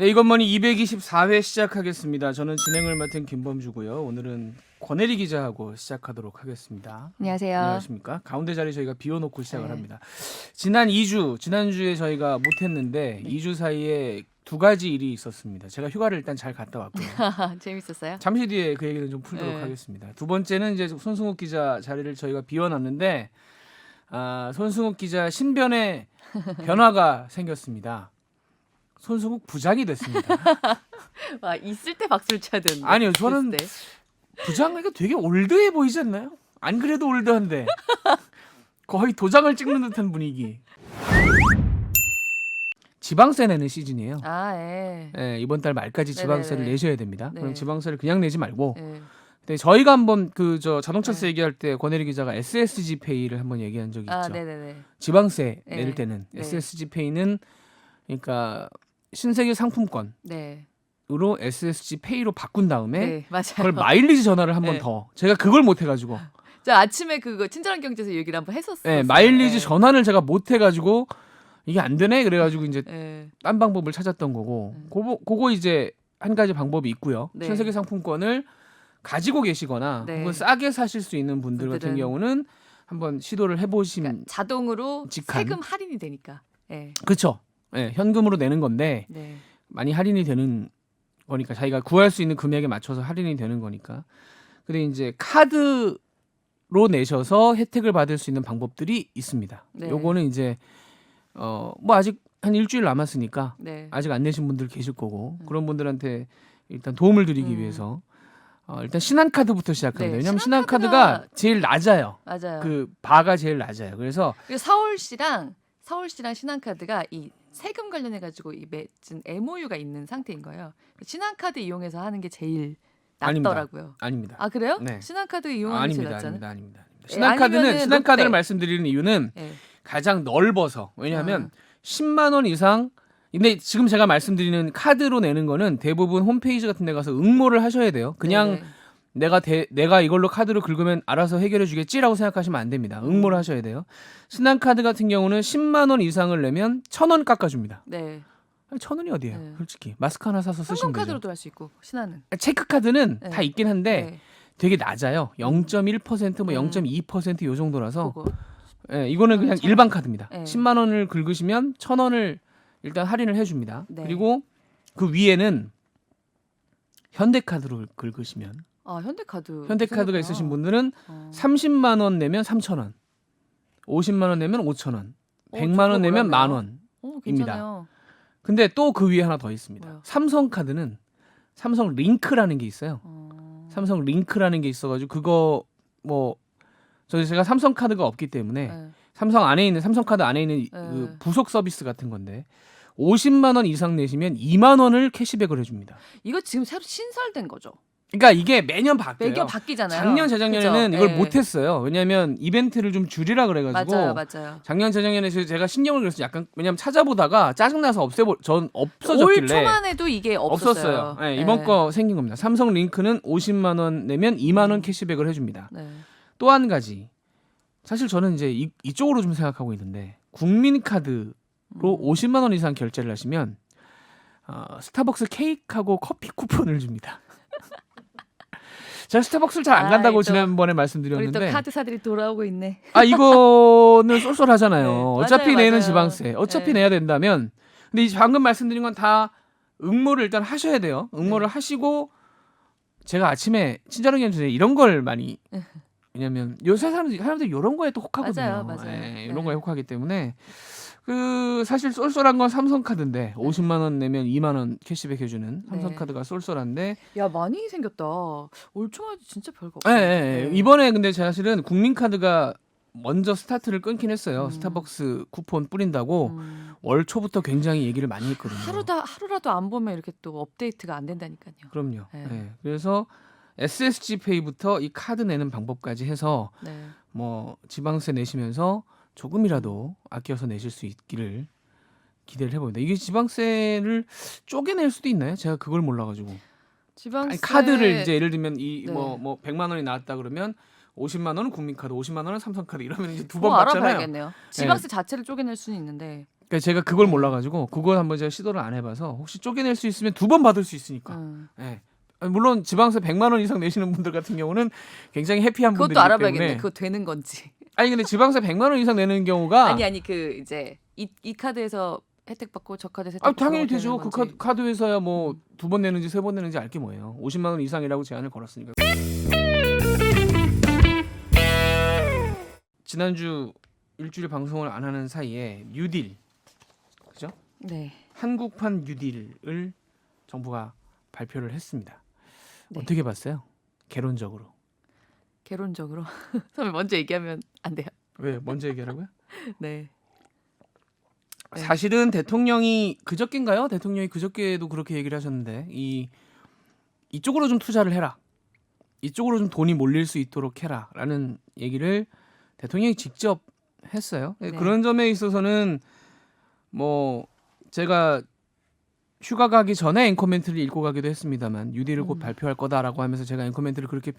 네, 이것머니 224회 시작하겠습니다. 저는 진행을 맡은 김범주고요. 오늘은 권혜리 기자하고 시작하도록 하겠습니다. 안녕하세요. 안녕하십니까? 가운데 자리 저희가 비워놓고 시작을 네. 합니다. 지난주에 저희가 못했는데 네. 2주 사이에 두 가지 일이 있었습니다. 제가 휴가를 일단 잘 갔다 왔고요. 재밌었어요? 잠시 뒤에 그 얘기는 좀 풀도록 네. 하겠습니다. 두 번째는 이제 손승욱 기자 자리를 저희가 비워놨는데 손승욱 기자 신변에 변화가 생겼습니다. 손승욱 부장이 됐습니다. 와, 있을 때 박수를 쳐야 되는데. 아니요, 저는 있을 때. 부장이가 되게 올드해 보이지 않나요? 안 그래도 올드한데 거의 도장을 찍는 듯한 분위기. 지방세 내는 시즌이에요. 아, 예. 예, 이번 달 말까지 지방세를 네네네. 내셔야 됩니다. 네. 그럼 지방세를 그냥 내지 말고. 예. 근데 저희가 한번 자동차세 네. 얘기할 때 권혜리 기자가 SSG 페이를 한번 얘기한 적이 아, 있죠. 네네네. 지방세 네. 낼 때는 네. SSG 페이는 그러니까 신세계 상품권으로 네. SSG 페이로 바꾼 다음에 네, 맞아요. 그걸 마일리지 전화를 한 번 네. 더. 제가 그걸 못 해가지고. 저 아침에 그거 친절한 경제에서 얘기를 한번 했었어요. 네, 마일리지 전환을 제가 못 해가지고 이게 안 되네 그래가지고 이제 예. 딴 방법을 찾았던 거고. 그거 이제 한 가지 방법이 있고요. 네. 신세계 상품권을 가지고 계시거나 네. 혹은 싸게 사실 수 있는 분들 같은 분들은 경우는 한번 시도를 해보시면 그러니까 자동으로 직한. 세금 할인이 되니까. 예. 그렇죠. 네, 현금으로 내는 건데 네. 많이 할인이 되는 거니까 자기가 구할 수 있는 금액에 맞춰서 할인이 되는 거니까. 근데 이제 카드로 내셔서 혜택을 받을 수 있는 방법들이 있습니다. 네. 요거는 이제 뭐 아직 한 일주일 남았으니까 네. 아직 안 내신 분들 계실 거고 그런 분들한테 일단 도움을 드리기 위해서 일단 신한카드부터 시작합니다. 네, 왜냐하면 신한카드가 신한카드가 제일 낮아요. 맞아요. 그 바가 제일 낮아요. 그래서 그리고 서울시랑 신한카드가 이 세금 관련해 가지고 이 맺은 MOU가 있는 상태인 거예요. 신한카드 이용해서 하는 게 제일 아닙니다. 낫더라고요. 아닙니다. 아, 그래요? 네. 신한카드 이용하는 게 제일 아닙니다. 낫잖아요. 아닙니다. 예, 신한카드는 아니면은 신한카드를 롯데. 말씀드리는 이유는 예. 가장 넓어서 왜냐하면 10만 원 이상 근데 지금 제가 말씀드리는 카드로 내는 거는 대부분 홈페이지 같은 데 가서 응모를 하셔야 돼요. 그냥 네네. 내가 이걸로 카드로 긁으면 알아서 해결해 주겠지라고 생각하시면 안 됩니다. 응모를 하셔야 돼요. 신한카드 같은 경우는 10만 원 이상을 내면 1,000원 깎아줍니다. 네. 1,000원이 어디예요? 네. 솔직히 마스크 하나 사서 쓰시면 되죠. 현금카드로도 할 수 있고 신한은. 체크카드는 네. 다 있긴 한데 네. 되게 낮아요. 0.1% 뭐 음. 0.2%요 정도라서 그거. 예, 이거는 그냥 1,000원. 일반 카드입니다. 네. 10만 원을 긁으시면 1,000원을 일단 할인을 해줍니다. 네. 그리고 그 위에는 현대카드로 긁으시면 아, 현대카드. 현대카드가 생겼구나. 있으신 분들은 어. 30만 원 내면 3,000원, 50만 원 내면 5,000원, 100만 저거 원 내면 몰랐네요. 10,000원. 괜찮아요. 근데 또 그 위에 하나 더 있습니다. 뭐요? 삼성카드는 삼성 링크라는 게 있어요. 삼성 링크라는 게 있어가지고 그거 뭐 제가 삼성 카드가 없기 때문에 네. 삼성 카드 안에 있는 그 부속 서비스 같은 건데 50만 원 이상 내시면 2만 원을 캐시백을 해줍니다. 이거 지금 새로 신설된 거죠. 그러니까 이게 매년 바뀌어요. 매년 바뀌잖아요. 작년 재작년에는 그죠? 이걸 예. 못했어요. 왜냐하면 이벤트를 좀 줄이라 그래가지고 맞아요. 작년 재작년에 제가 신경을 그래서 약간 왜냐면 찾아보다가 짜증나서 전 올 없어졌길래 초만 해도 이게 없었어요. 네, 이번 거 생긴 겁니다. 삼성 링크는 50만 원 내면 2만 원 캐시백을 해줍니다. 네. 또 한 가지 사실 저는 이제 이쪽으로 좀 생각하고 있는데 국민카드로 50만 원 이상 결제를 하시면 스타벅스 케이크하고 커피 쿠폰을 줍니다. 제가 스타벅스를 잘 안 간다고 또 지난번에 우리 말씀드렸는데 또 카드사들이 돌아오고 있네. 이거는 쏠쏠하잖아요. 네, 어차피 맞아요, 내는 맞아요. 지방세 어차피 네. 내야 된다면 근데 방금 말씀드린 건 다 응모를 일단 하셔야 돼요. 응모를 네. 하시고 제가 아침에 친절하게 해주세요. 이런 걸 많이 왜냐면 요새 사람들이 이런 거에 또 혹하거든요. 맞아요. 예, 이런 네. 거에 혹하기 때문에 사실 쏠쏠한 건 삼성카드인데 50만 원 내면 2만 원 캐시백 해주는 삼성카드가 쏠쏠한데 야, 많이 생겼다. 올 초만 해도 진짜 별거 예, 없어. 예, 예. 이번에 근데 사실은 국민카드가 먼저 스타트를 끊긴 했어요. 스타벅스 쿠폰 뿌린다고 월 초부터 굉장히 얘기를 많이 했거든요. 하루라도 안 보면 이렇게 또 업데이트가 안 된다니까요. 그럼요. 네. 예. 그래서 SSG 페이부터 이 카드 내는 방법까지 해서 네. 뭐 지방세 내시면서 조금이라도 아껴서 내실 수 있기를 기대를 해봅니다. 이게 지방세를 쪼개낼 수도 있나요? 제가 그걸 몰라가지고. 지방세 카드를 이제 예를 들면 네. 뭐 100만 원이 나왔다 그러면 50만 원은 국민카드, 50만 원은 삼성카드 이러면 이제 두 번 그거 받잖아요. 알아봐야겠네요. 지방세 자체를 쪼개낼 수는 있는데 그러니까 제가 그걸 몰라가지고 그걸 한번 제가 시도를 안 해봐서 혹시 쪼개낼 수 있으면 2번 받을 수 있으니까. 예. 물론 지방세 100만 원 이상 내시는 분들 같은 경우는 굉장히 해피한 분들이기 그것도 알아봐야겠네. 때문에. 그거 되는 건지. 아니 근데 지방세 100만 원 이상 내는 경우가 아니 그 이제 이 카드에서 혜택 받고 저 카드에서 혜택 아 받고 당연히 되는 되죠. 그 건지. 카드에서야 뭐 2번 내는지 3번 내는지 알 게 뭐예요. 50만 원 이상이라고 제한을 걸었으니까. 지난주 일주일 방송을 안 하는 사이에 뉴딜, 그죠? 네. 한국판 뉴딜을 정부가 발표를 했습니다. 네. 어떻게 봤어요? 개론적으로. 개론적으로 선배 먼저 얘기하면 안 돼요. 왜 먼저 얘기하라고요? 네. 네. 사실은 대통령이 그저께인가요? 대통령이 그저께도 그렇게 얘기를 하셨는데 이쪽으로 좀 투자를 해라. 이쪽으로 좀 돈이 몰릴 수 있도록 해라라는 얘기를 대통령이 직접 했어요. 네. 그런 점에 있어서는 뭐 제가 휴가 가기 전에 앵커멘트를 읽고 가기도 했습니다만 뉴딜을 곧 발표할 거다라고 하면서 제가 앵커멘트를 그렇게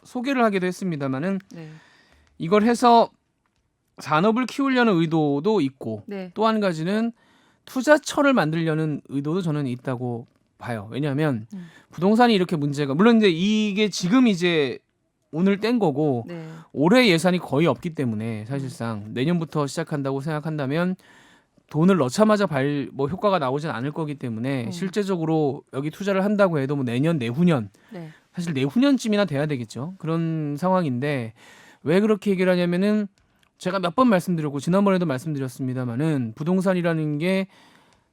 소개를 하기도 했습니다만은 네. 이걸 해서 산업을 키우려는 의도도 있고 네. 또 한 가지는 투자처를 만들려는 의도도 저는 있다고 봐요. 왜냐하면 부동산이 이렇게 문제가 물론 이제 이게 지금 이제 오늘 뗀 거고 네. 올해 예산이 거의 없기 때문에 사실상 내년부터 시작한다고 생각한다면 돈을 넣자마자 뭐 효과가 나오진 않을 거기 때문에 실제적으로 여기 투자를 한다고 해도 뭐 내년 내후년 네. 사실 내후년쯤이나 돼야 되겠죠. 그런 상황인데 왜 그렇게 얘기를 하냐면은 제가 몇 번 말씀드렸고 지난번에도 말씀드렸습니다만은 부동산이라는 게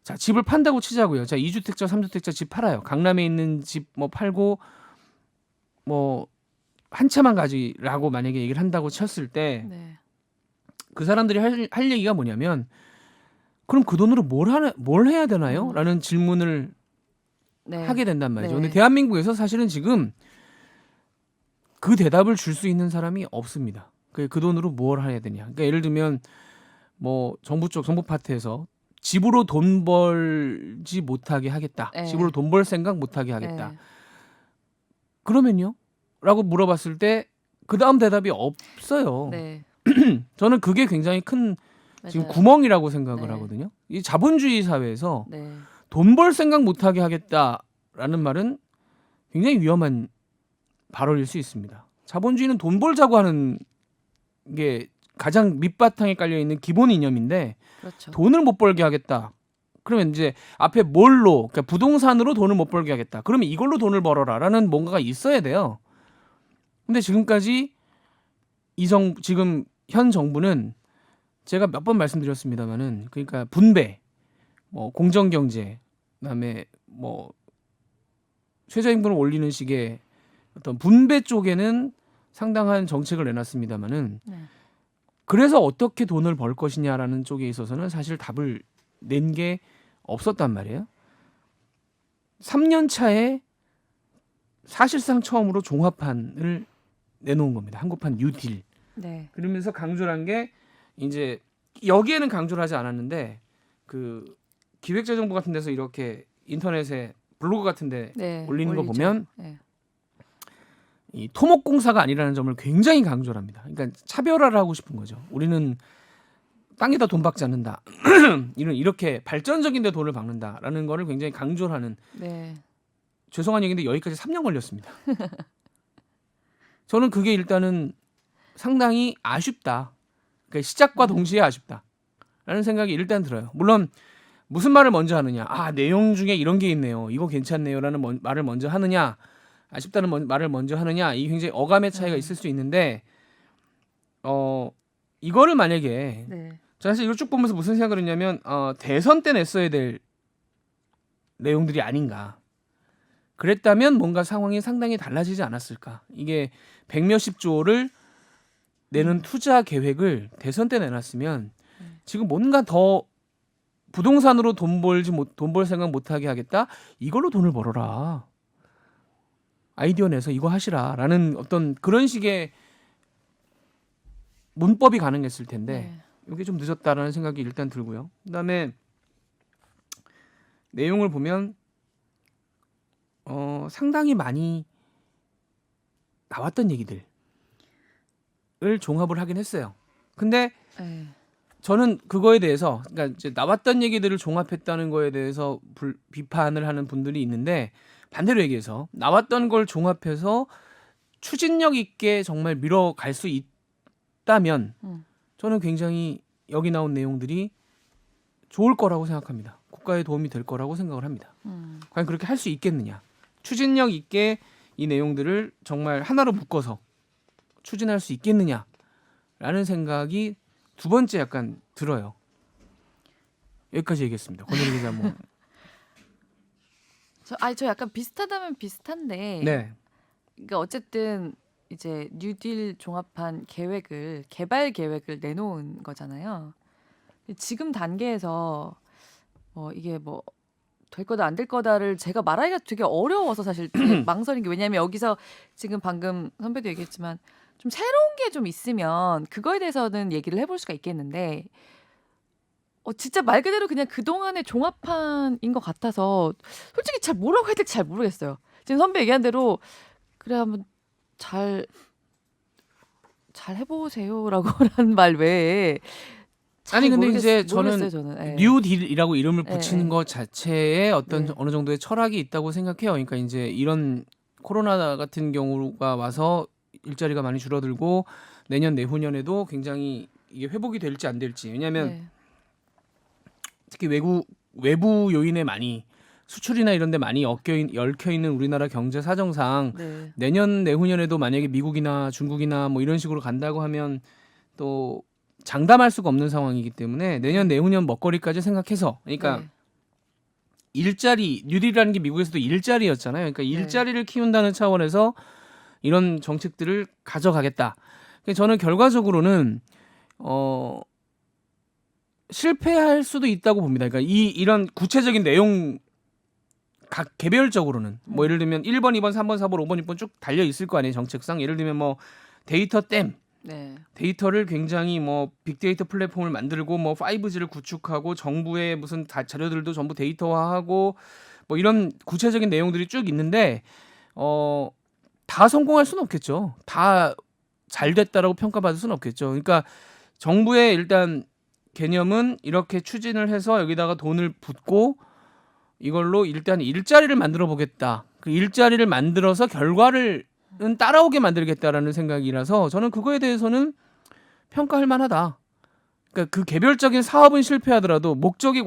자, 집을 판다고 치자고요. 자, 2주택자, 3주택자 집 팔아요. 강남에 있는 집 뭐 팔고 뭐 한 채만 가지라고 만약에 얘기를 한다고 쳤을 때 네. 그 사람들이 할 얘기가 뭐냐면 그럼 그 돈으로 뭘 해야 되나요? 라는 질문을 네. 하게 된단 말이죠. 네. 근데 대한민국에서 사실은 지금 그 대답을 줄 수 있는 사람이 없습니다. 그 돈으로 뭘 해야 되냐. 그러니까 예를 들면 뭐 정부 파트에서 집으로 돈 벌지 못하게 하겠다. 네. 집으로 돈 벌 생각 못하게 하겠다. 네. 그러면요? 라고 물어봤을 때 그 다음 대답이 없어요. 네. 저는 그게 굉장히 큰 지금 맞아요. 구멍이라고 생각을 네. 하거든요. 이 자본주의 사회에서 네. 돈 벌 생각 못하게 하겠다라는 말은 굉장히 위험한 발언일 수 있습니다. 자본주의는 돈 벌자고 하는 게 가장 밑바탕에 깔려 있는 기본 이념인데 그렇죠. 돈을 못 벌게 하겠다. 그러면 이제 앞에 뭘로, 그러니까 부동산으로 돈을 못 벌게 하겠다. 그러면 이걸로 돈을 벌어라라는 뭔가가 있어야 돼요. 근데 지금까지 지금 현 정부는 제가 몇 번 말씀드렸습니다만은 그러니까 분배, 뭐 공정경제, 그다음에 뭐 최저임금을 올리는 식의 어떤 분배 쪽에는 상당한 정책을 내놨습니다만은 네. 그래서 어떻게 돈을 벌 것이냐라는 쪽에 있어서는 사실 답을 낸 게 없었단 말이에요. 3년 차에 사실상 처음으로 종합판을 내놓은 겁니다. 한국판 뉴딜. 네. 그러면서 강조를 한 게 이제 여기에는 강조를 하지 않았는데 그 기획재정부 같은 데서 이렇게 인터넷에 블로그 같은 데 네. 올리는 거 올리죠. 보면 네. 이 토목공사가 아니라는 점을 굉장히 강조를 합니다. 그러니까 차별화를 하고 싶은 거죠. 우리는 땅에다 돈 박지 않는다. 이렇게 발전적인 데 돈을 박는다라는 거를 굉장히 강조를 하는 네. 죄송한 얘기인데 여기까지 3년 걸렸습니다. 저는 그게 일단은 상당히 아쉽다. 그러니까 시작과 동시에 아쉽다라는 생각이 일단 들어요. 물론 무슨 말을 먼저 하느냐. 아, 내용 중에 이런 게 있네요. 이거 괜찮네요라는 말을 먼저 하느냐. 아쉽다는 말을 먼저 하느냐. 이 굉장히 어감의 차이가 있을 수 있는데 이거를 만약에 네. 사실 이걸 쭉 보면서 무슨 생각을 했냐면 대선 때 냈어야 될 내용들이 아닌가. 그랬다면 뭔가 상황이 상당히 달라지지 않았을까. 이게 100몇십 조를 내는 투자 계획을 대선 때 내놨으면 지금 뭔가 더 부동산으로 돈 벌 생각 못하게 하겠다. 이걸로 돈을 벌어라. 아이디어 내서 이거 하시라라는 어떤 그런 식의 문법이 가능했을 텐데 네. 이게 좀 늦었다라는 생각이 일단 들고요. 그다음에 내용을 보면 상당히 많이 나왔던 얘기들을 종합을 하긴 했어요. 근데 네. 저는 그거에 대해서 그러니까 이제 나왔던 얘기들을 종합했다는 거에 대해서 비판을 하는 분들이 있는데 반대로 얘기해서 나왔던 걸 종합해서 추진력 있게 정말 밀어갈 수 있다면 저는 굉장히 여기 나온 내용들이 좋을 거라고 생각합니다. 국가에 도움이 될 거라고 생각을 합니다. 과연 그렇게 할 수 있겠느냐? 추진력 있게 이 내용들을 정말 하나로 묶어서 추진할 수 있겠느냐라는 생각이 두 번째 약간 들어요. 여기까지 얘기했습니다. 권혜리 기자 뭐. 저 약간 비슷하다면 비슷한데. 네. 그러니까 어쨌든 이제 뉴딜 종합한 계획을 개발 계획을 내놓은 거잖아요. 지금 단계에서 이게 뭐 될 거다 안 될 거다를 제가 말하기가 되게 어려워서 사실 되게 망설인 게 왜냐하면 여기서 지금 방금 선배도 얘기했지만 좀 새로운 게 좀 있으면 그거에 대해서는 얘기를 해볼 수가 있겠는데 진짜 말 그대로 그냥 그동안의 종합판인 것 같아서 솔직히 잘 뭐라고 해야 될지 잘 모르겠어요. 지금 선배 얘기한 대로 그래 한번 잘 해보세요라고 하는 말 외에 아니 근데 이제 모르겠어요, 저는 예. 뉴딜이라고 이름을 붙이는 예. 것 자체에 어떤 네. 어느 정도의 철학이 있다고 생각해요. 그러니까 이제 이런 코로나 같은 경우가 와서 일자리가 많이 줄어들고 내년 내후년에도 굉장히 이게 회복이 될지 안 될지 왜냐하면 네. 특히 외부 요인에 많이 수출이나 이런 데 많이 얽혀 있는 우리나라 경제 사정상 네. 내년 내후년에도 만약에 미국이나 중국이나 뭐 이런 식으로 간다고 하면 또 장담할 수가 없는 상황이기 때문에 내년 내후년 먹거리까지 생각해서 그러니까 네. 일자리 뉴딜이라는 게 미국에서도 일자리였잖아요. 그러니까 일자리를 키운다는 차원에서 이런 정책들을 가져가겠다. 그러니까 저는 결과적으로는 실패할 수도 있다고 봅니다. 그러니까 이런 구체적인 내용 각 개별적으로는 뭐 예를 들면 1번, 2번, 3번, 4번, 5번, 6번 쭉 달려 있을 거 아니에요. 정책상. 예를 들면 뭐 데이터 댐 네. 데이터를 굉장히 뭐 빅데이터 플랫폼을 만들고 뭐 5G를 구축하고 정부의 무슨 자료들도 전부 데이터화하고 뭐 이런 구체적인 내용들이 쭉 있는데 다 성공할 수는 없겠죠. 다 잘 됐다라고 평가받을 수는 없겠죠. 그러니까 정부의 일단 개념은 이렇게 추진을 해서 여기다가 돈을 붓고 이걸로 일단 일자리를 만들어 보겠다. 그 일자리를 만들어서 결과를 따라오게 만들겠다라는 생각이라서 저는 그거에 대해서는 평가할 만하다. 그러니까 그 개별적인 사업은 실패하더라도 목적이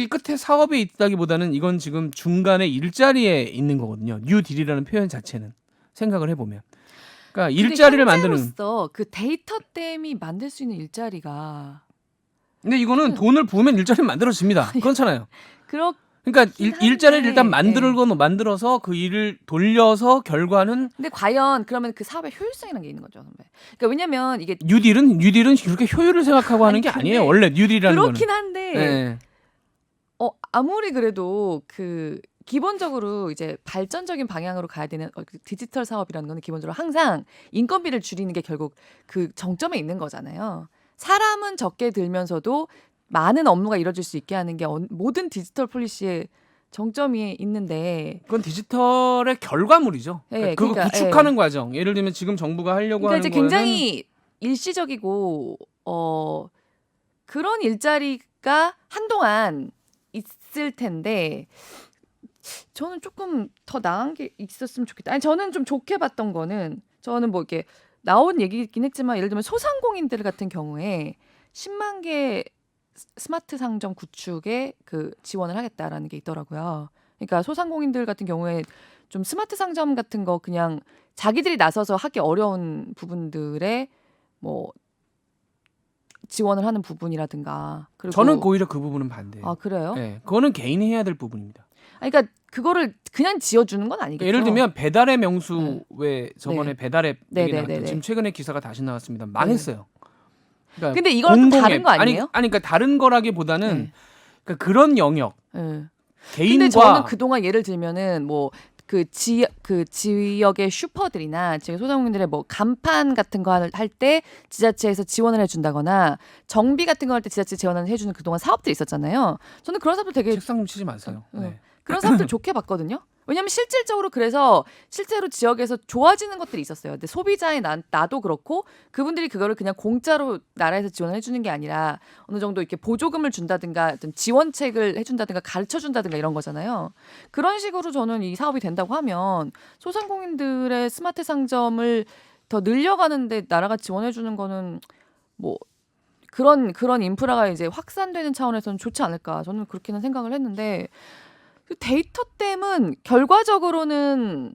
끝에 사업에 있다기보다는 이건 지금 중간에 일자리에 있는 거거든요. 뉴딜이라는 표현 자체는 생각을 해보면. 그러니까 일자리를 만드는. 현재로서 그 데이터 댐이 만들 수 있는 일자리가 근데 이거는 돈을 부으면 일자리는 만들어집니다. 그렇잖아요. 그러니까 일자리를 일단 만들어서 그 일을 돌려서 결과는 근데 과연 그러면 그 사업의 효율성이라는 게 있는 거죠, 선배. 그러니까 왜냐면 이게 뉴딜은 그렇게 효율을 생각하고 하는 게 아니에요. 원래 뉴딜이라는 거는. 그렇긴 한데 네. 아무리 그래도 그 기본적으로 이제 발전적인 방향으로 가야 되는 디지털 사업이라는 거는 기본적으로 항상 인건비를 줄이는 게 결국 그 정점에 있는 거잖아요. 사람은 적게 들면서도 많은 업무가 이루어질 수 있게 하는 게 모든 디지털 폴리시의 정점이 있는데 그건 디지털의 결과물이죠. 예, 그거 그러니까, 구축하는 과정. 예를 들면 지금 정부가 하려고 그러니까 하는 이제 거는 굉장히 일시적이고 그런 일자리가 한동안 있을 텐데 저는 조금 더 나은 게 있었으면 좋겠다. 아니 저는 좀 좋게 봤던 거는 저는 뭐 이렇게 나온 얘기긴 했지만 예를 들면 소상공인들 같은 경우에 10만 개 스마트 상점 구축에 그 지원을 하겠다라는 게 있더라고요. 그러니까 소상공인들 같은 경우에 좀 스마트 상점 같은 거 그냥 자기들이 나서서 하기 어려운 부분들에 뭐 지원을 하는 부분이라든가. 그리고 저는 오히려 그 부분은 반대예요. 아 그래요? 네, 그거는 개인이 해야 될 부분입니다. 그러니까 그거를 그냥 지어주는 건 아니겠죠. 예를 들면 배달의 명수 왜 저번에 네. 배달앱 얘기 네, 나왔던 네, 네. 지금 최근에 기사가 다시 나왔습니다. 망했어요. 그러니까 근데 이거랑 또 다른 거 아니에요? 아니 그러니까 다른 거라기보다는 네. 그러니까 그런 영역 네. 개인과 근데 저는 그동안 예를 들면은 뭐 그 지역의 슈퍼들이나 지금 소상공인들의 뭐 간판 같은 거 할 때 지자체에서 지원을 해준다거나 정비 같은 거 할 때 지자체 지원을 해주는 그동안 사업들이 있었잖아요. 저는 그런 사업들 되게 책상 좀 치지 마세요. 네. 그런 사람들 좋게 봤거든요. 왜냐하면 실질적으로 그래서 실제로 지역에서 좋아지는 것들이 있었어요. 근데 소비자의 나도 그렇고 그분들이 그거를 그냥 공짜로 나라에서 지원해 주는 게 아니라 어느 정도 이렇게 보조금을 준다든가 어떤 지원책을 해준다든가 가르쳐 준다든가 이런 거잖아요. 그런 식으로 저는 이 사업이 된다고 하면 소상공인들의 스마트 상점을 더 늘려가는데 나라가 지원해 주는 거는 뭐 그런 인프라가 이제 확산되는 차원에서는 좋지 않을까 저는 그렇게는 생각을 했는데 그 데이터댐은 결과적으로는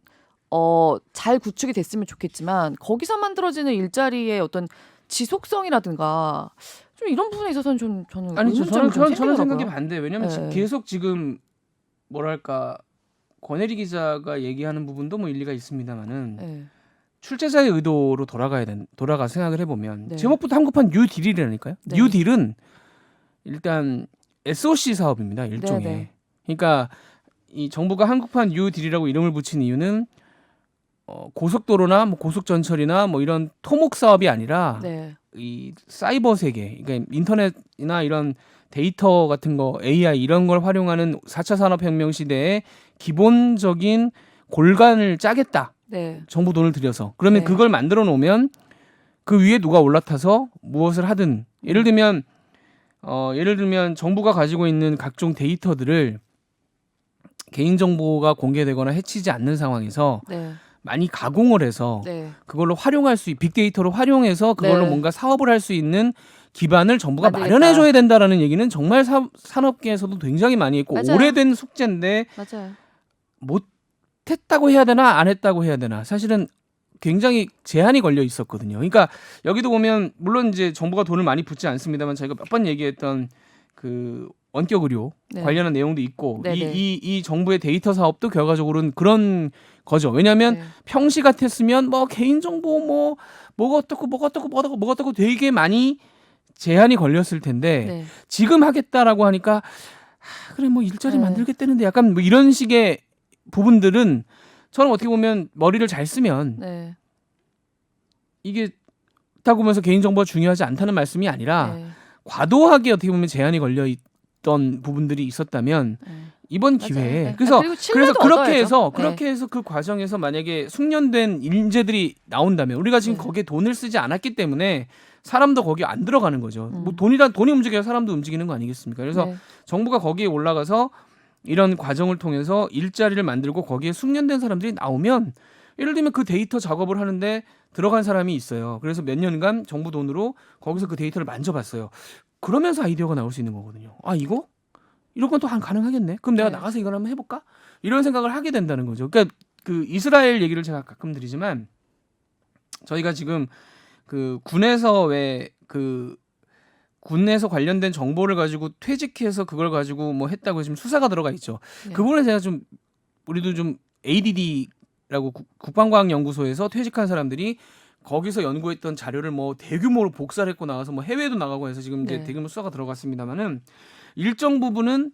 잘 구축이 됐으면 좋겠지만 거기서 만들어지는 일자리의 어떤 지속성이라든가 좀 이런 부분에 있어서는 좀 저는 아니죠. 의문점이 좀 저는 생각이 생기더라고요. 반대. 왜냐면 네. 계속 지금 뭐랄까 권혜리 기자가 얘기하는 부분도 뭐 일리가 있습니다만은 네. 출제자의 의도로 돌아가 생각을 해보면 네. 제목부터 한국판 뉴딜이라니까요. 네. 뉴딜은 일단 SOC 사업입니다. 일종의. 네, 네. 그러니까 이 정부가 한국판 뉴딜이라고 이름을 붙인 이유는 고속도로나 뭐 고속전철이나 뭐 이런 토목 사업이 아니라 네. 이 사이버 세계, 그러니까 인터넷이나 이런 데이터 같은 거, AI 이런 걸 활용하는 4차 산업혁명 시대에 기본적인 골간을 짜겠다. 네. 정부 돈을 들여서. 그러면 네. 그걸 만들어 놓으면 그 위에 누가 올라타서 무엇을 하든 예를 들면 정부가 가지고 있는 각종 데이터들을 개인정보가 공개되거나 해치지 않는 상황에서 네. 많이 가공을 해서 네. 그걸로 빅데이터로 활용해서 그걸로 네. 뭔가 사업을 할 수 있는 기반을 정부가 만들겠다. 마련해줘야 된다라는 얘기는 정말 산업계에서도 굉장히 많이 했고 맞아요. 오래된 숙제인데 맞아요. 못했다고 해야 되나 안 했다고 해야 되나 사실은 굉장히 제한이 걸려 있었거든요. 그러니까 여기도 보면 물론 이제 정부가 돈을 많이 붓지 않습니다만 저희가 몇 번 얘기했던 그 원격 의료 네. 관련한 내용도 있고 네네. 이 정부의 데이터 사업도 결과적으로는 그런 거죠. 왜냐하면 네. 평시 같았으면 뭐 개인정보 뭐가 어떻고 되게 많이 제한이 걸렸을 텐데 네. 지금 하겠다라고 하니까 그래 뭐 일자리 네. 만들겠다는데 약간 뭐 이런 식의 부분들은 저는 어떻게 보면 머리를 잘 쓰면 네. 이게 그렇다고 보면서 개인정보가 중요하지 않다는 말씀이 아니라 네. 과도하게 어떻게 보면 제한이 걸려 있던 부분들이 있었다면 네. 이번 맞아요. 기회에 네. 그래서 그리고 신뢰도 그렇게 얻어야죠. 해서 그 과정에서 만약에 숙련된 인재들이 나온다면 우리가 지금 네. 거기에 돈을 쓰지 않았기 때문에 사람도 거기 안 들어가는 거죠. 뭐 음. 돈이 움직여야 사람도 움직이는 거 아니겠습니까? 그래서 네. 정부가 거기에 올라가서 이런 과정을 통해서 일자리를 만들고 거기에 숙련된 사람들이 나오면 예를 들면 그 데이터 작업을 하는데 들어간 사람이 있어요. 그래서 몇 년간 정부 돈으로 거기서 그 데이터를 만져봤어요. 그러면서 아이디어가 나올 수 있는 거거든요. 아 이거? 이런 건 또 가능하겠네. 그럼 내가 네. 나가서 이걸 한번 해볼까? 이런 생각을 하게 된다는 거죠. 그러니까 그 이스라엘 얘기를 제가 가끔 드리지만 저희가 지금 그 군에서 군에서 관련된 정보를 가지고 퇴직해서 그걸 가지고 뭐 했다고 지금 수사가 들어가 있죠. 네. 그 부분에 제가 좀 우리도 좀 ADD라고 국방과학연구소에서 퇴직한 사람들이 거기서 연구했던 자료를 뭐 대규모로 복사를 했고 나와서 뭐 해외도 나가고 해서 지금 이제 네. 대규모 수사가 들어갔습니다만은 일정 부분은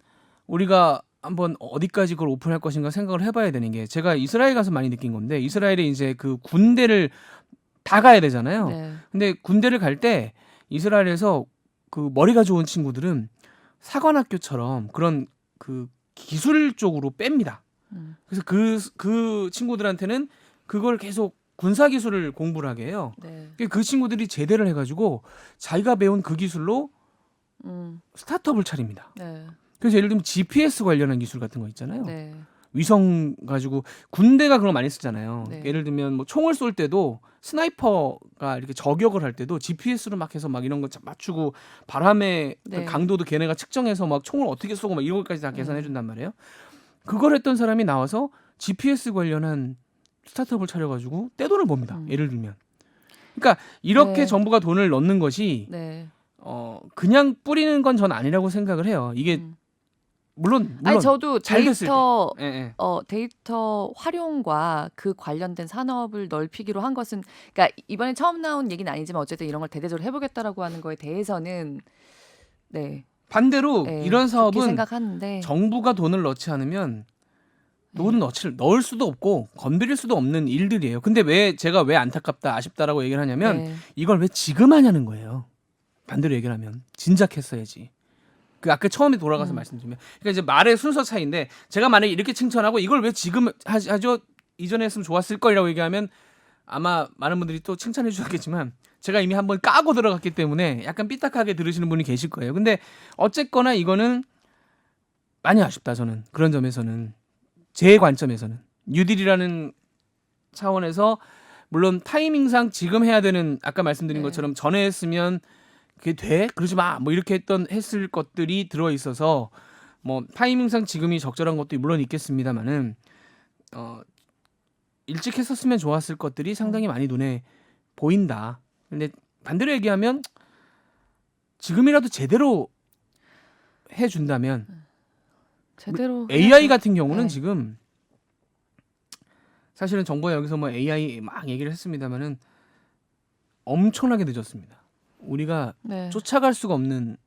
우리가 한번 어디까지 그걸 오픈할 것인가 생각을 해봐야 되는 게 제가 이스라엘 가서 많이 느낀 건데 이스라엘에 이제 그 군대를 다 가야 되잖아요. 네. 근데 군대를 갈 때 이스라엘에서 그 머리가 좋은 친구들은 사관학교처럼 그런 그 기술 쪽으로 뺍니다. 그래서 그 친구들한테는 그걸 계속 군사 기술을 공부를 하게 해요. 네. 그 친구들이 제대를 해가지고 자기가 배운 그 기술로 스타트업을 차립니다. 네. 그래서 예를 들면 GPS 관련한 기술 같은 거 있잖아요. 네. 위성 가지고 군대가 그런 거 많이 쓰잖아요. 네. 예를 들면 뭐 총을 쏠 때도 스나이퍼가 이렇게 저격을 할 때도 GPS로 막 해서 막 이런 거 맞추고 바람의 네. 강도도 걔네가 측정해서 막 총을 어떻게 쏘고 막 이런 것까지 다 계산해 준단 말이에요. 그걸 했던 사람이 나와서 GPS 관련한 스타트업을 차려가지고 떼돈을 봅니다. 예를 들면. 그러니까 이렇게 네. 정부가 돈을 넣는 것이 네. 그냥 뿌리는 건 전 아니라고 생각을 해요. 이게 물론 아니 저도 잘 됐을 데이터 예, 예. 데이터 활용과 그 관련된 산업을 넓히기로 한 것은 그러니까 이번에 처음 나온 얘기는 아니지만 어쨌든 이런 걸 대대적으로 해보겠다라고 하는 거에 대해서는 네. 반대로 네, 이런 그렇게 사업은 생각하는데 정부가 돈을 넣지 않으면 돈을 넣을 수도 없고 건드릴 수도 없는 일들이에요. 근데 제가 왜 안타깝다 아쉽다라고 얘기를 하냐면 네. 이걸 왜 지금 하냐는 거예요. 반대로 얘기를 하면 진작 했어야지. 그 아까 처음에 돌아가서 말씀드리면 그러니까 이제 말의 순서 차이인데 제가 만약에 이렇게 칭찬하고 이걸 왜 지금 하죠? 이전에 했으면 좋았을 거라고 얘기하면 아마 많은 분들이 또 칭찬해 주셨겠지만 제가 이미 한번 까고 들어갔기 때문에 약간 삐딱하게 들으시는 분이 계실 거예요. 근데 어쨌거나 이거는 많이 아쉽다 저는. 그런 점에서는 제 관점에서는 뉴딜이라는 차원에서 물론 타이밍상 지금 해야 되는 아까 말씀드린 네. 것처럼 전에 했으면 그게 돼? 그러지 마. 뭐 이렇게 했을 것들이 들어 있어서 뭐 타이밍상 지금이 적절한 것도 물론 있겠습니다만은 일찍 했었으면 좋았을 것들이 상당히 많이 눈에 보인다. 근데 반대로 얘기하면 지금이라도 제대로 해준다면 제대로 AI 해야죠. 같은 경우는 네. 지금 사실은 정부가 여기서 뭐 AI 막 얘기를 했습니다만은 엄청나게 늦었습니다. 우리가 네. 쫓아갈 수가 없는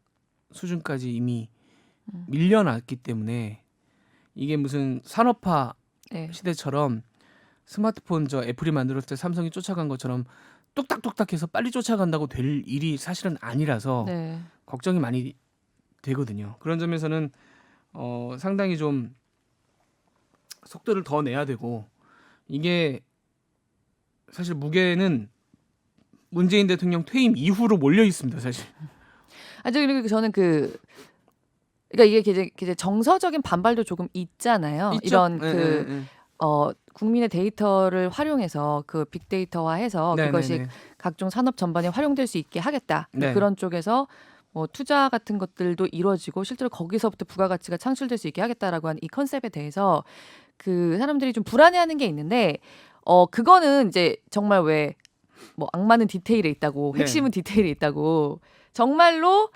수준까지 이미 밀려났기 때문에 이게 무슨 산업화 네. 시대처럼 스마트폰 저 애플이 만들었을 때 삼성이 쫓아간 것처럼 뚝딱뚝딱해서 빨리 쫓아간다고 될 일이 사실은 아니라서 네. 걱정이 많이 되거든요. 그런 점에서는 상당히 좀 속도를 더 내야 되고 이게 사실 무게는 문재인 대통령 퇴임 이후로 몰려 있습니다. 사실. 그리고 저는 그러니까 이게 이제 정서적인 반발도 조금 있잖아요. 있죠? 이런 네. 국민의 데이터를 활용해서 그 빅데이터화해서 그것이 네네네. 각종 산업 전반에 활용될 수 있게 하겠다. 네. 그런 쪽에서 뭐 투자 같은 것들도 이루어지고 실제로 거기서부터 부가가치가 창출될 수 있게 하겠다라고 하는 이 컨셉에 대해서 그 사람들이 좀 불안해하는 게 있는데 그거는 이제 정말 왜 뭐 악마는 디테일에 있다고 네. 핵심은 디테일에 있다고 정말로